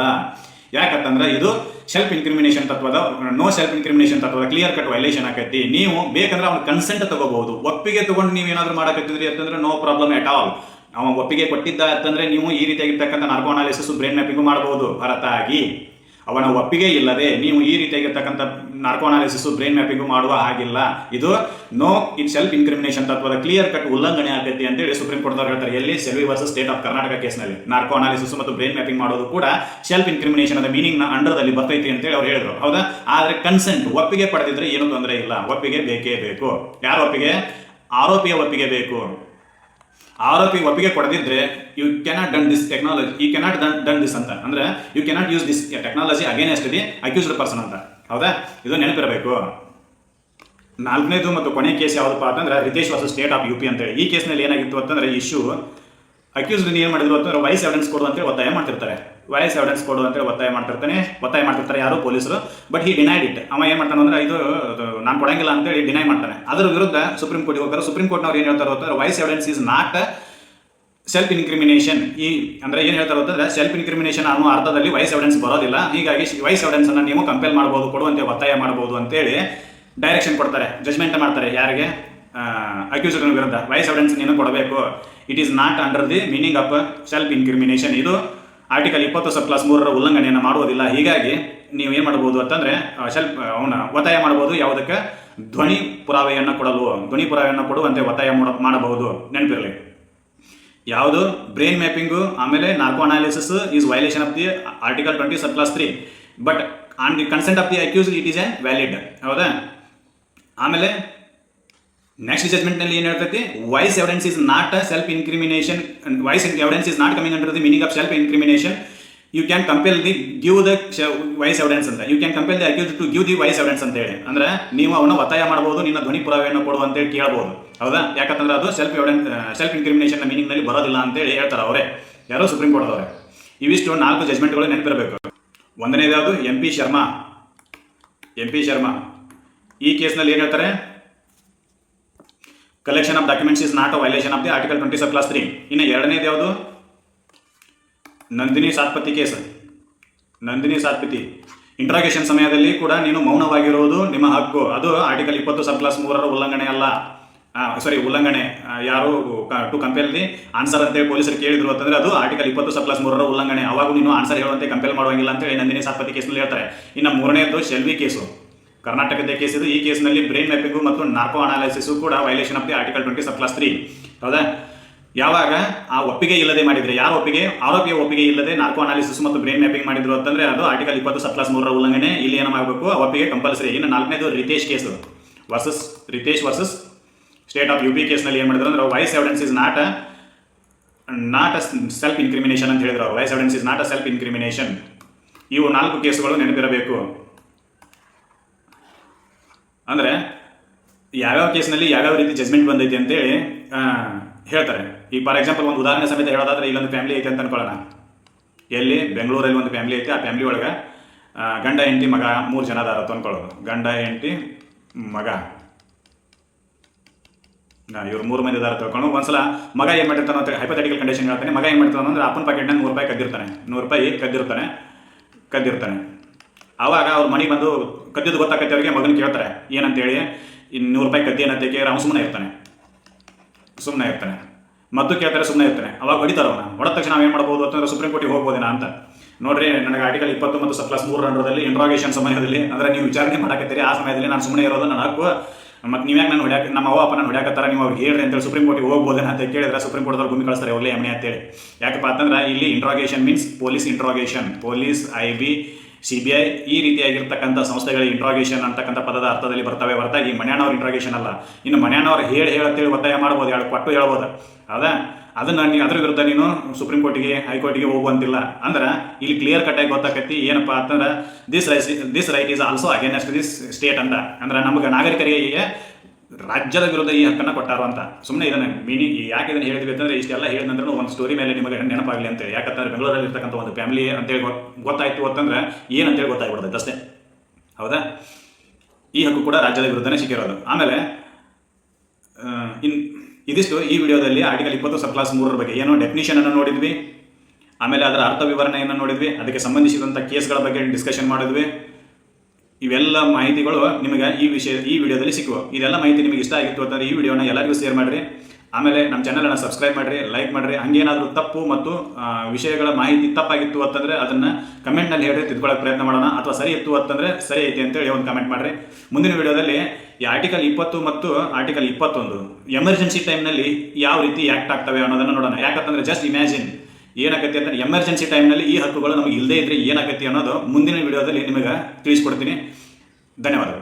ಯಾಕಂತಂದ್ರೆ ಇದು ಸೆಲ್ಫ್ ಇನ್ಕ್ರಿಮಿನೇಷನ್ ತತ್ವದ ಕ್ಲಿಯರ್ ಕಟ್ ವೈಲೇಷನ್ ಆಕೈತಿ. ನೀವು ಬೇಕಂದ್ರೆ ಅವ್ನ ಕನ್ಸೆಂಟ್ ತಗೋಬಹುದು. ಒಪ್ಪಿಗೆ ತಗೊಂಡು ನೀವು ಏನಾದ್ರು ಮಾಡಕತ್ತಿದ್ರಿ ಅಂತಂದ್ರೆ ನೋ ಪ್ರಾಬ್ಲಮ್ ಎಟ್ ಆಲ್. ಅವ ಒಪ್ಪಿಗೆ ಕೊಟ್ಟಿದ್ದ ಅಂತಂದ್ರೆ ನೀವು ಈ ರೀತಿಯಾಗಿರ್ತಕ್ಕಂಥ ನಾರ್ಕೋ ಅನಾಲಿಸಿಸ್ ಬ್ರೈನ್ ಮ್ಯಾಪಿಂಗು ಮಾಡಬಹುದು. ಹೊರತಾಗಿ ಅವನ ಒಪ್ಪಿಗೆ ಇಲ್ಲದೆ ನೀವು ಈ ರೀತಿಯಾಗಿರ್ತಕ್ಕಂಥ ನಾರ್ಕೋ ಅನಾಲಿಸಿಸ್ ಬ್ರೈನ್ ಮ್ಯಾಪಿಂಗು ಮಾಡುವ ಹಾಗಿಲ್ಲ. ಇದು ನೋ ಇನ್ ಸೆಲ್ಫ್ ಇನ್ಕ್ರಿಮಿನೇಷನ್ ತತ್ವದ ಕ್ಲಿಯರ್ ಕಟ್ ಉಲ್ಲಂಘನೆ ಆಗೈತಿ ಅಂತೇಳಿ ಸುಪ್ರೀಂ ಕೋರ್ಟ್ ದವರು ಹೇಳ್ತಾರೆ. ಎಲ್ಲಿ? Selvi versus state of Karnataka ಕೇಸ್ನಲ್ಲಿ ನಾರ್ಕೋ ಅನಾಲಿಸಿಸ್ ಮತ್ತು ಬ್ರೈನ್ ಮ್ಯಾಪಿಂಗ್ ಮಾಡೋದು ಕೂಡ ಸೆಲ್ಫ್ ಇನ್ಕ್ರಿಮಿನೇಷನ್ ಅದ ಮೀನಿಂಗ್ ನ ಅಂಡರ್ದಲ್ಲಿ ಬರ್ತೈತಿ ಅಂತೇಳಿ ಅವ್ರು ಹೇಳಿದ್ರು. ಹೌದಾ? ಆದ್ರೆ ಕನ್ಸೆಂಟ್ ಒಪ್ಪಿಗೆ ಪಡೆದಿದ್ರೆ ಏನು ತೊಂದರೆ ಇಲ್ಲ. ಒಪ್ಪಿಗೆ ಬೇಕೇ ಬೇಕು. ಯಾರ ಒಪ್ಪಿಗೆ? ಆರೋಪಿಯ ಒಪ್ಪಿಗೆ ಬೇಕು. ಆರೋಪಿ ಒಪ್ಪಿಗೆ ಕೊಡದಿದ್ರೆ you cannot done this technology, you cannot done this ಅಂತ ಅಂದ್ರೆ you cannot use this technology against the accused person ಅಂತ. ಹೌದಾ? ಇದು ನೆನಪಿರಬೇಕು. 4ನೇದು ಮತ್ತು ಕೊನೆ ಕೇಸ್ ಯಾವುದಪ್ಪ ಅಂತಂದ್ರೆ Ritesh versus state of UP ಅಂತೇಳಿ. ಈ ಕೇಸ್ನಲ್ಲಿ ಏನಾಗಿತ್ತು ಅಂತಂದ್ರೆ ಇಶ್ಯೂ ಅಕ್ಯೂಸ್ಡ್ ಏನು ಮಾಡಿದ್ರು ಅಂತಂದ್ರೆ ವಾಯ್ಸ್ ಎವಿಡೆನ್ಸ್ ಕೊಡು ಅಂತೇಳಿ ಒತ್ತಾಯ ಮಾಡ್ತಿರ್ತಾರೆ. ವಾಯ್ಸ್ ಎವಿಡೆನ್ಸ್ ಕೊಡು ಅಂತೇಳಿ ಒತ್ತಾಯ ಮಾಡ್ತಿರ್ತಾರೆ ಯಾರು? ಪೊಲೀಸರು. But he denied it. ಅವ ಏನು ಮಾಡ್ತಾನೆ ಅಂದ್ರೆ ಇದು ನಾನು ಕೊಡಂಗಿಲ್ಲ ಅಂತೇಳಿ ಡಿನೈ ಮಾಡ್ತಾನೆ. ಅದರ ವಿರುದ್ಧ ಸುಪ್ರೀಂ ಕೋರ್ಟ್ಗೆ ಹೋಗ್ತಾರೆ. ಸುಪ್ರೀಂ ಕೋರ್ಟ್ನವ್ರು ಏನು ಹೇಳ್ತಾರೆ ಅಂತಂದ್ರೆ voice evidence is not self incrimination. ಅಂದ್ರೆ ಏನು ಹೇಳ್ತಾರೆ ಅಂತಂದ್ರೆ ಸೆಲ್ಫ್ ಇನ್ಕ್ರಿಮಿನೇಷನ್ ಅನ್ನೋ ಅರ್ಥದಲ್ಲಿ ವಾಯ್ಸ್ ಎವಿಡೆನ್ಸ್ ಬರೋದಿಲ್ಲ. ಹೀಗಾಗಿ ವಾಯ್ಸ್ ಎವಿಡೆನ್ಸ್ ಅನ್ನ ನೀವು ಕಂಪೇಲ್ ಮಾಡಬಹುದು, ಕೊಡುವಂತೆ ಒತ್ತಾಯ ಮಾಡಬಹುದು ಅಂತೇಳಿ ಡೈರೆಕ್ಷನ್ ಕೊಡ್ತಾರೆ, ಜಜ್ಮೆಂಟ್ ಮಾಡ್ತಾರೆ. ಯಾರಿಗೆ? ಅಕ್ಯೂಸ್ಡ್ ವಿರುದ್ಧ ವಾಯ್ಸ್ ಎವಿಡೆನ್ಸ್ ನೀನು ಕೊಡಬೇಕು. It is not under the meaning of self incrimination. ಇದು ಆರ್ಟಿಕಲ್ 20 ಸಬ್ ಕ್ಲಾಸ್ 3ರ ಉಲ್ಲಂಘನೆಯನ್ನು ಮಾಡುವುದಿಲ್ಲ. ಹೀಗಾಗಿ ನೀವು ಏನು ಮಾಡಬಹುದು ಅಂತಂದ್ರೆ ಅವನ ಒತ್ತಾಯ ಮಾಡಬಹುದು. ಯಾವುದಕ್ಕೆ? ಧ್ವನಿ ಪುರಾವೆಯನ್ನು ಕೊಡುವಂತೆ ಒತ್ತಾಯ ಮಾಡಬಹುದು. ನೆನಪಿರಲಿ. ಯಾವುದು? ಬ್ರೈನ್ ಮ್ಯಾಪಿಂಗು ಆಮೇಲೆ narco analysis is violation of the article 20 sub clause 3 but on the consent of the accused it is a valid. ಹೌದಾ? ಆಮೇಲೆ ನೆಕ್ಸ್ಟ್ ಜಜ್ಮೆಂಟ್ನಲ್ಲಿ ಏನು ಹೇಳ್ತೈತಿ? Voice evidence is not self incrimination. Voice evidence is not coming under the meaning of self incrimination. You can compel the give the voice evidence ಅಂತ. You can compel the accused to give the voice evidence ಅಂತ ಹೇಳಿ. ಅಂದ್ರೆ ನೀವು ಅವನ್ನ ಒತ್ತಾಯ ಮಾಡಬಹುದು, ನಿನ್ನ ಧ್ವನಿ ಪುರಾವೆಯನ್ನು ಕೊಡು ಅಂತೇಳಿ ಕೇಳಬಹುದು. ಹೌದಾ? ಯಾಕಂತಂದ್ರೆ ಅದು ಸೆಲ್ಫ್ ಇನ್ಕ್ರಿಮಿನೇಷನ್ ಮೀನಿಂಗ್ನಲ್ಲಿ ಬರೋದಿಲ್ಲ ಅಂತೇಳಿ ಹೇಳ್ತಾರೆ ಅವರೇ. ಯಾರೋ ಸುಪ್ರೀಂ ಕೋರ್ಟ್ ಅವರೇ. ಇವಿಷ್ಟು 4 ಜಜ್ಮೆಂಟ್ಗಳು ನೆನಪಿರಬೇಕು. 1ನೇದು ಯಾವುದು? MP ಶರ್ಮಾ. ಈ ಕೇಸ್ನಲ್ಲಿ ಏನು ಹೇಳ್ತಾರೆ? Collection of documents is not a violation of the article 20 sub clause 3. ಇನ್ನು 2ನೇದು ಯಾವುದು? ನಂದಿನಿ ಸಾತ್ಪತಿ ಕೇಸ್. ಇಂಟ್ರಾಗೇಷನ್ ಸಮಯದಲ್ಲಿ ಕೂಡ ನೀನು ಮೌನವಾಗಿರುವುದು ನಿಮ್ಮ ಹಕ್ಕು. ಅದು ಆರ್ಟಿಕಲ್ 20 ಸಬ್ ಕ್ಲಾಸ್ 3ರ ಉಲ್ಲಂಘನೆ ಅಲ್ಲ. ಉಲ್ಲಂಘನೆ. ಯಾರು ಟು ಕಂಪೇಲ್ ದಿ ಆನ್ಸರ್ ಅಂತೇಳಿ ಪೊಲೀಸರು ಕೇಳಿದ್ರು ಅಂತಂದ್ರೆ ಅದು ಆರ್ಟಿಕಲ್ 20 ಸಬ್ ಕ್ಲಾಸ್ 3ರ ಉಲ್ಲಂಘನೆ. ಅವಾಗ ನೀನು ಆನ್ಸರ್ ಹೇಳುವಂತೆ ಕಂಪೇಲ್ ಮಾಡುವಂಗಿಲ್ಲ ಅಂತೇಳಿ ನಂದಿನಿ ಸಾತ್ಪತಿ ಕೇಸ್ನಲ್ಲಿ ಹೇಳ್ತಾರೆ. ಇನ್ನು 3ನೇದು ಶೆಲ್ವಿ ಕೇಸು, ಕರ್ನಾಟಕದ ಕೇಸ್ ಇದು. ಈ ಕೇಸ್ನಲ್ಲಿ ಬ್ರೈನ್ ಮ್ಯಾಪಿಂಗು ಮತ್ತು ನಾರ್ಕೋ ಅನಾಲಿಸಿಸ್ ಕೂಡ violation of the article 20 sub clause 3. ಹೌದಾ? ಯಾವಾಗ ಆ ಒಪ್ಪಿಗೆ ಇಲ್ಲದೆ ಮಾಡಿದ್ರೆ, ಯಾರು ಒಪ್ಪಿಗೆ? ಆರೋಪಿಯ ಒಪ್ಪಿಗೆ ಇಲ್ಲದೆ ನಾರ್ಕೋ ಅನಾಲಿಸಿಸ್ ಮತ್ತು ಬ್ರೈನ್ ಮ್ಯಾಪಿಂಗ್ ಮಾಡಿದ್ರು ಅಂತಂದ್ರೆ ಅದು ಆರ್ಟಿಕಲ್ 20 ಸಬ್ ಕ್ಲಾಸ್ 3ರ ಉಲ್ಲಂಘನೆ. ಇಲ್ಲಿ ಏನು ಮಾಡಬೇಕು? ಆ ಒಪ್ಪಿಗೆ ಕಂಪಲ್ಸರಿ. ಇನ್ನು 4ನೇದು Ritesh case versus state of UP ಕೇಸ್ನಲ್ಲಿ ಏನು ಮಾಡಿದ್ರು ಅಂದ್ರೆ voice evidence is not a self incrimination ಅಂತ ಹೇಳಿದ್ರು. Voice evidence is not a self incrimination. ಇವು 4 ಕೇಸುಗಳು ನೆನಪಿರಬೇಕು. ಅಂದ್ರೆ ಯಾವ್ಯಾವ ಕೇಸ್ನಲ್ಲಿ ಯಾವ್ಯಾವ ರೀತಿ ಜಜ್ಮೆಂಟ್ ಬಂದೈತಿ ಅಂತೇಳಿ ಹೇಳ್ತಾರೆ. ಈಗ ಫಾರ್ ಎಕ್ಸಾಂಪಲ್ ಒಂದು ಉದಾಹರಣೆ ಸಮೇತ ಹೇಳೋದಾದ್ರೆ, ಇಲ್ಲೊಂದು ಫ್ಯಾಮಿಲಿ ಐತೆ ಅಂತ ಅನ್ಕೊಳ್ಳೋಣ. ಎಲ್ಲಿ? ಬೆಂಗಳೂರಲ್ಲಿ ಒಂದು ಫ್ಯಾಮಿಲಿ ಐತೆ. ಆ ಫ್ಯಾಮಿಲಿ ಒಳಗೆ ಗಂಡ ಹೆಂಡತಿ ಮಗ 3 ಜನ ಅದಾರ ಅಂತ ಅನ್ಕೊಳ್ಳೋದು. ಗಂಡ ಹೆಂಡತಿ ಮಗ ಇವ್ರು 3 ಮಂದಿ ಇದಾರೆ ತಿಳ್ಕೊಂಡು ಒಂದ್ಸಲ ಮಗ ಏನು ಮಾಡಿರ್ತಾನೆ ಅಂತ ಹೈಪೋಥೆಟಿಕಲ್ ಕಂಡೀಷನ್ ಹೇಳ್ತಾನೆ. ಮಗ ಏನು ಮಾಡ್ತಾನೆ ಅಂದ್ರೆ ಅಪ್ಪನ ಪಾಕೆಟ್ನಾಗ 100 ರೂಪಾಯಿ ಕದ್ದಿರ್ತಾನೆ, 100 ರೂಪಾಯಿ ಕದ್ದಿರ್ತಾನೆ. ಆವಾಗ ಅವ್ರ ಮನೆಗೆ ಬಂದು ಕದ್ದಿದ್ದು ಗೊತ್ತಾಗತ್ತೆ ಅವ್ರಿಗೆ. ಮಗನ ಕೇಳ್ತಾರೆ ಏನಂತೇಳಿ, ಇನ್ನು 100 ರೂಪಾಯಿ ಕದ್ದಿ ಏನಂತ ಅವ್ನು ಸುಮ್ಮನೆ ಇರ್ತಾನೆ. ಮತ್ತು ಕೇಳ್ತಾರೆ, ಸುಮ್ಮನೆ ಇರ್ತಾನೆ. ಅವಾಗ ಹೊಡಿತಾರೆ ಅವನ. ಹೊಡೆದ ತಕ್ಷಣ ನಾವೇನು ಮಾಡ್ಬೋದು ಅಂತಂದ್ರೆ ಸುಪ್ರೀಂ ಕೋರ್ಟಿಗೆ ಹೋಗ್ಬೋದೇನಾ ಅಂತ. ನೋಡ್ರಿ, ನನಗೆ ಆರ್ಟಿಕಲ್ 20 ಮತ್ತು ಸಬ್ ಕ್ಲಾಸ್ 3 ಅಂಡರ್ದಲ್ಲಿ ಇಂಟ್ರಾಗೇಷನ್ ಸಮಯದಲ್ಲಿ ಅಂದರೆ ನೀವು ವಿಚಾರಣೆ ಮಾಡಕತ್ತೀರಿ, ಆ ಸಮಯದಲ್ಲಿ ನಾನು ಸುಮ್ಮನೆ ಇರೋದು ನನ್ನ ಹಕ್ಕು. ಮತ್ತು ನೀವ್ಯಾಕೆ ನಾನು ಹೊಡ್ಯಾಕ, ನಮ್ಮ ಅವ್ವ ಅಪ್ಪ ನಾನು ಹೊಡ್ಯಾಕತ್ತಾರ, ನೀವು ಅವ್ರಿಗೆ ಹೇಳ್ರಿ ಅಂತೇಳಿ ಸುಪ್ರೀಂ ಕೋರ್ಟಿಗೆ ಹೋಗ್ಬೋದೇನಾ ಅಂತ ಕೇಳಿದ್ರೆ ಸುಪ್ರೀಂ ಕೋರ್ಟ್ದವ್ರು ಗುಮ್ಮಿ ಕಳಿಸ್ತಾರೆ ಹೋಗ್ಲಿ ಎಮ್ಮೆ ಅಂತೇಳಿ. ಯಾಕಪ್ಪ ಅಂತಂದ್ರೆ ಇಲ್ಲಿ interrogation means police interrogation, police, IB, CBI ಈ ರೀತಿಯಾಗಿರ್ತಕ್ಕಂಥ ಸಂಸ್ಥೆಗಳ ಇಂಟ್ರಾಗೇಷನ್ ಅಂತಕ್ಕಂಥ ಪದದ ಅರ್ಥದಲ್ಲಿ ಬರ್ತವೆ ಹೊರತಾಗಿ ಈ ಮನ್ಯಾನವ್ರ ಇಂಟ್ರಾಗೇಷನ್ ಅಲ್ಲ. ಇನ್ನು ಮನ್ಯಾನವ್ರು ಹೇಳತ್ತೇಳಿ ಒತ್ತಾಯ ಮಾಡ್ಬೋದು, ಕೊಟ್ಟು ಹೇಳ್ಬೋದು. ಅದನ್ನು ಅದ್ರ ವಿರುದ್ಧ ನೀನು ಸುಪ್ರೀಂ ಕೋರ್ಟಿಗೆ, ಹೈಕೋರ್ಟಿಗೆ ಹೋಗುವಂತಿಲ್ಲ. ಅಂದ್ರೆ ಇಲ್ಲಿ ಕ್ಲಿಯರ್ ಕಟ್ಟಾಗಿ ಗೊತ್ತಾಕತಿ ಏನಪ್ಪಾ ಅಂತಂದ್ರೆ this right is also against this state ಅಂತ. ಅಂದ್ರೆ ನಮಗೆ ನಾಗರಿಕರಿಗೆ ರಾಜ್ಯದ ವಿರುದ್ಧ ಈ ಹಕ್ಕನ್ನು ಕೊಟ್ಟಾರು ಅಂತ. ಸುಮ್ಮನೆ ಇದನ್ನು ಯಾಕೆ ಇದನ್ನು ಹೇಳಿದ್ವಿ ಅಂತಂದ್ರೆ ಇಷ್ಟೆಲ್ಲ ಹೇಳಿದ ನಂತರ ಒಂದು ಸ್ಟೋರಿ ಮೇಲೆ ನಿಮಗೆ ನೆನಪಾಗಲಿ ಅಂತೇಳಿ. ಯಾಕಂತಂದ್ರೆ ಬೆಂಗಳೂರಲ್ಲಿ ಇರ್ತಕ್ಕಂಥ ಒಂದು ಫ್ಯಾಮಿಲಿ ಅಂತೇಳಿ ಗೊತ್ತಾಯ್ತು ಅಂತಂದ್ರೆ ಏನಂತೇಳಿ ಗೊತ್ತಾಗ್ಬಿಡ್ತೈತೆ ಅಷ್ಟೇ. ಹೌದಾ? ಈ ಹಕ್ಕು ಕೂಡ ರಾಜ್ಯದ ವಿರುದ್ಧನೇ ಸಿಕ್ಕಿರೋದು. ಆಮೇಲೆ ಇದಿಷ್ಟು ಈ ವಿಡಿಯೋದಲ್ಲಿ ಆರ್ಟಿಕಲ್ 20 ಸಬ್ ಕ್ಲಾಸ್ 3 ಬಗ್ಗೆ ಏನೋ ಡೆಫಿನಿಷನ್ ಅನ್ನು ನೋಡಿದ್ವಿ. ಆಮೇಲೆ ಅದರ ಅರ್ಥ ವಿವರಣೆಯನ್ನು ನೋಡಿದ್ವಿ. ಅದಕ್ಕೆ ಸಂಬಂಧಿಸಿದಂಥ ಕೇಸ್ಗಳ ಬಗ್ಗೆ ಡಿಸ್ಕಷನ್ ಮಾಡಿದ್ವಿ. ಇವೆಲ್ಲ ಮಾಹಿತಿಗಳು ನಿಮಗೆ ಈ ವಿಡಿಯೋದಲ್ಲಿ ಸಿಕ್ಕುವ. ಇದೆಲ್ಲ ಮಾಹಿತಿ ನಿಮಗೆ ಇಷ್ಟ ಆಗಿತ್ತು ಅಂತಂದರೆ ಈ ವಿಡಿಯೋನ ಎಲ್ಲರಿಗೂ ಶೇರ್ ಮಾಡಿರಿ. ಆಮೇಲೆ ನಮ್ಮ ಚಾನಲನ್ನು ಸಬ್ಸ್ಕ್ರೈಬ್ ಮಾಡಿರಿ, ಲೈಕ್ ಮಾಡಿರಿ. ಹಂಗೇನಾದರೂ ತಪ್ಪು ಮತ್ತು ವಿಷಯಗಳ ಮಾಹಿತಿ ತಪ್ಪಾಗಿತ್ತು ಅಂತಂದರೆ ಅದನ್ನು ಕಮೆಂಟ್ನಲ್ಲಿ ಹೇಳಿ ತಿದ್ಕೊಳ್ಳೋಕೆ ಪ್ರಯತ್ನ ಮಾಡೋಣ. ಅಥವಾ ಸರಿ ಇತ್ತು ಅಂತಂದರೆ ಸರಿ ಐತಿ ಅಂತೇಳಿ ಒಂದು ಕಮೆಂಟ್ ಮಾಡಿರಿ. ಮುಂದಿನ ವಿಡಿಯೋದಲ್ಲಿ ಈ ಆರ್ಟಿಕಲ್ 20 ಮತ್ತು ಆರ್ಟಿಕಲ್ 21 ಎಮರ್ಜೆನ್ಸಿ ಟೈಮ್ನಲ್ಲಿ ಯಾವ ರೀತಿ ಆ್ಯಕ್ಟ್ ಆಗ್ತವೆ ಅನ್ನೋದನ್ನು ನೋಡೋಣ. ಯಾಕಂತಂದರೆ ಜಸ್ಟ್ ಇಮ್ಯಾಜಿನ್ ಏನಾಗತ್ತೆ ಅಂತ ಎಮರ್ಜೆನ್ಸಿ ಟೈಮ್ನಲ್ಲಿ ಈ ಹಕ್ಕುಗಳು ನಮಗೆ ಇಲ್ಲದೇ ಇದ್ರೆ ಏನಾಗತ್ತೆ ಅನ್ನೋದು ಮುಂದಿನ ವಿಡಿಯೋದಲ್ಲಿ ನಿಮಗೆ ತಿಳಿಸ್ಕೊಡ್ತೀನಿ. ಧನ್ಯವಾದಗಳು.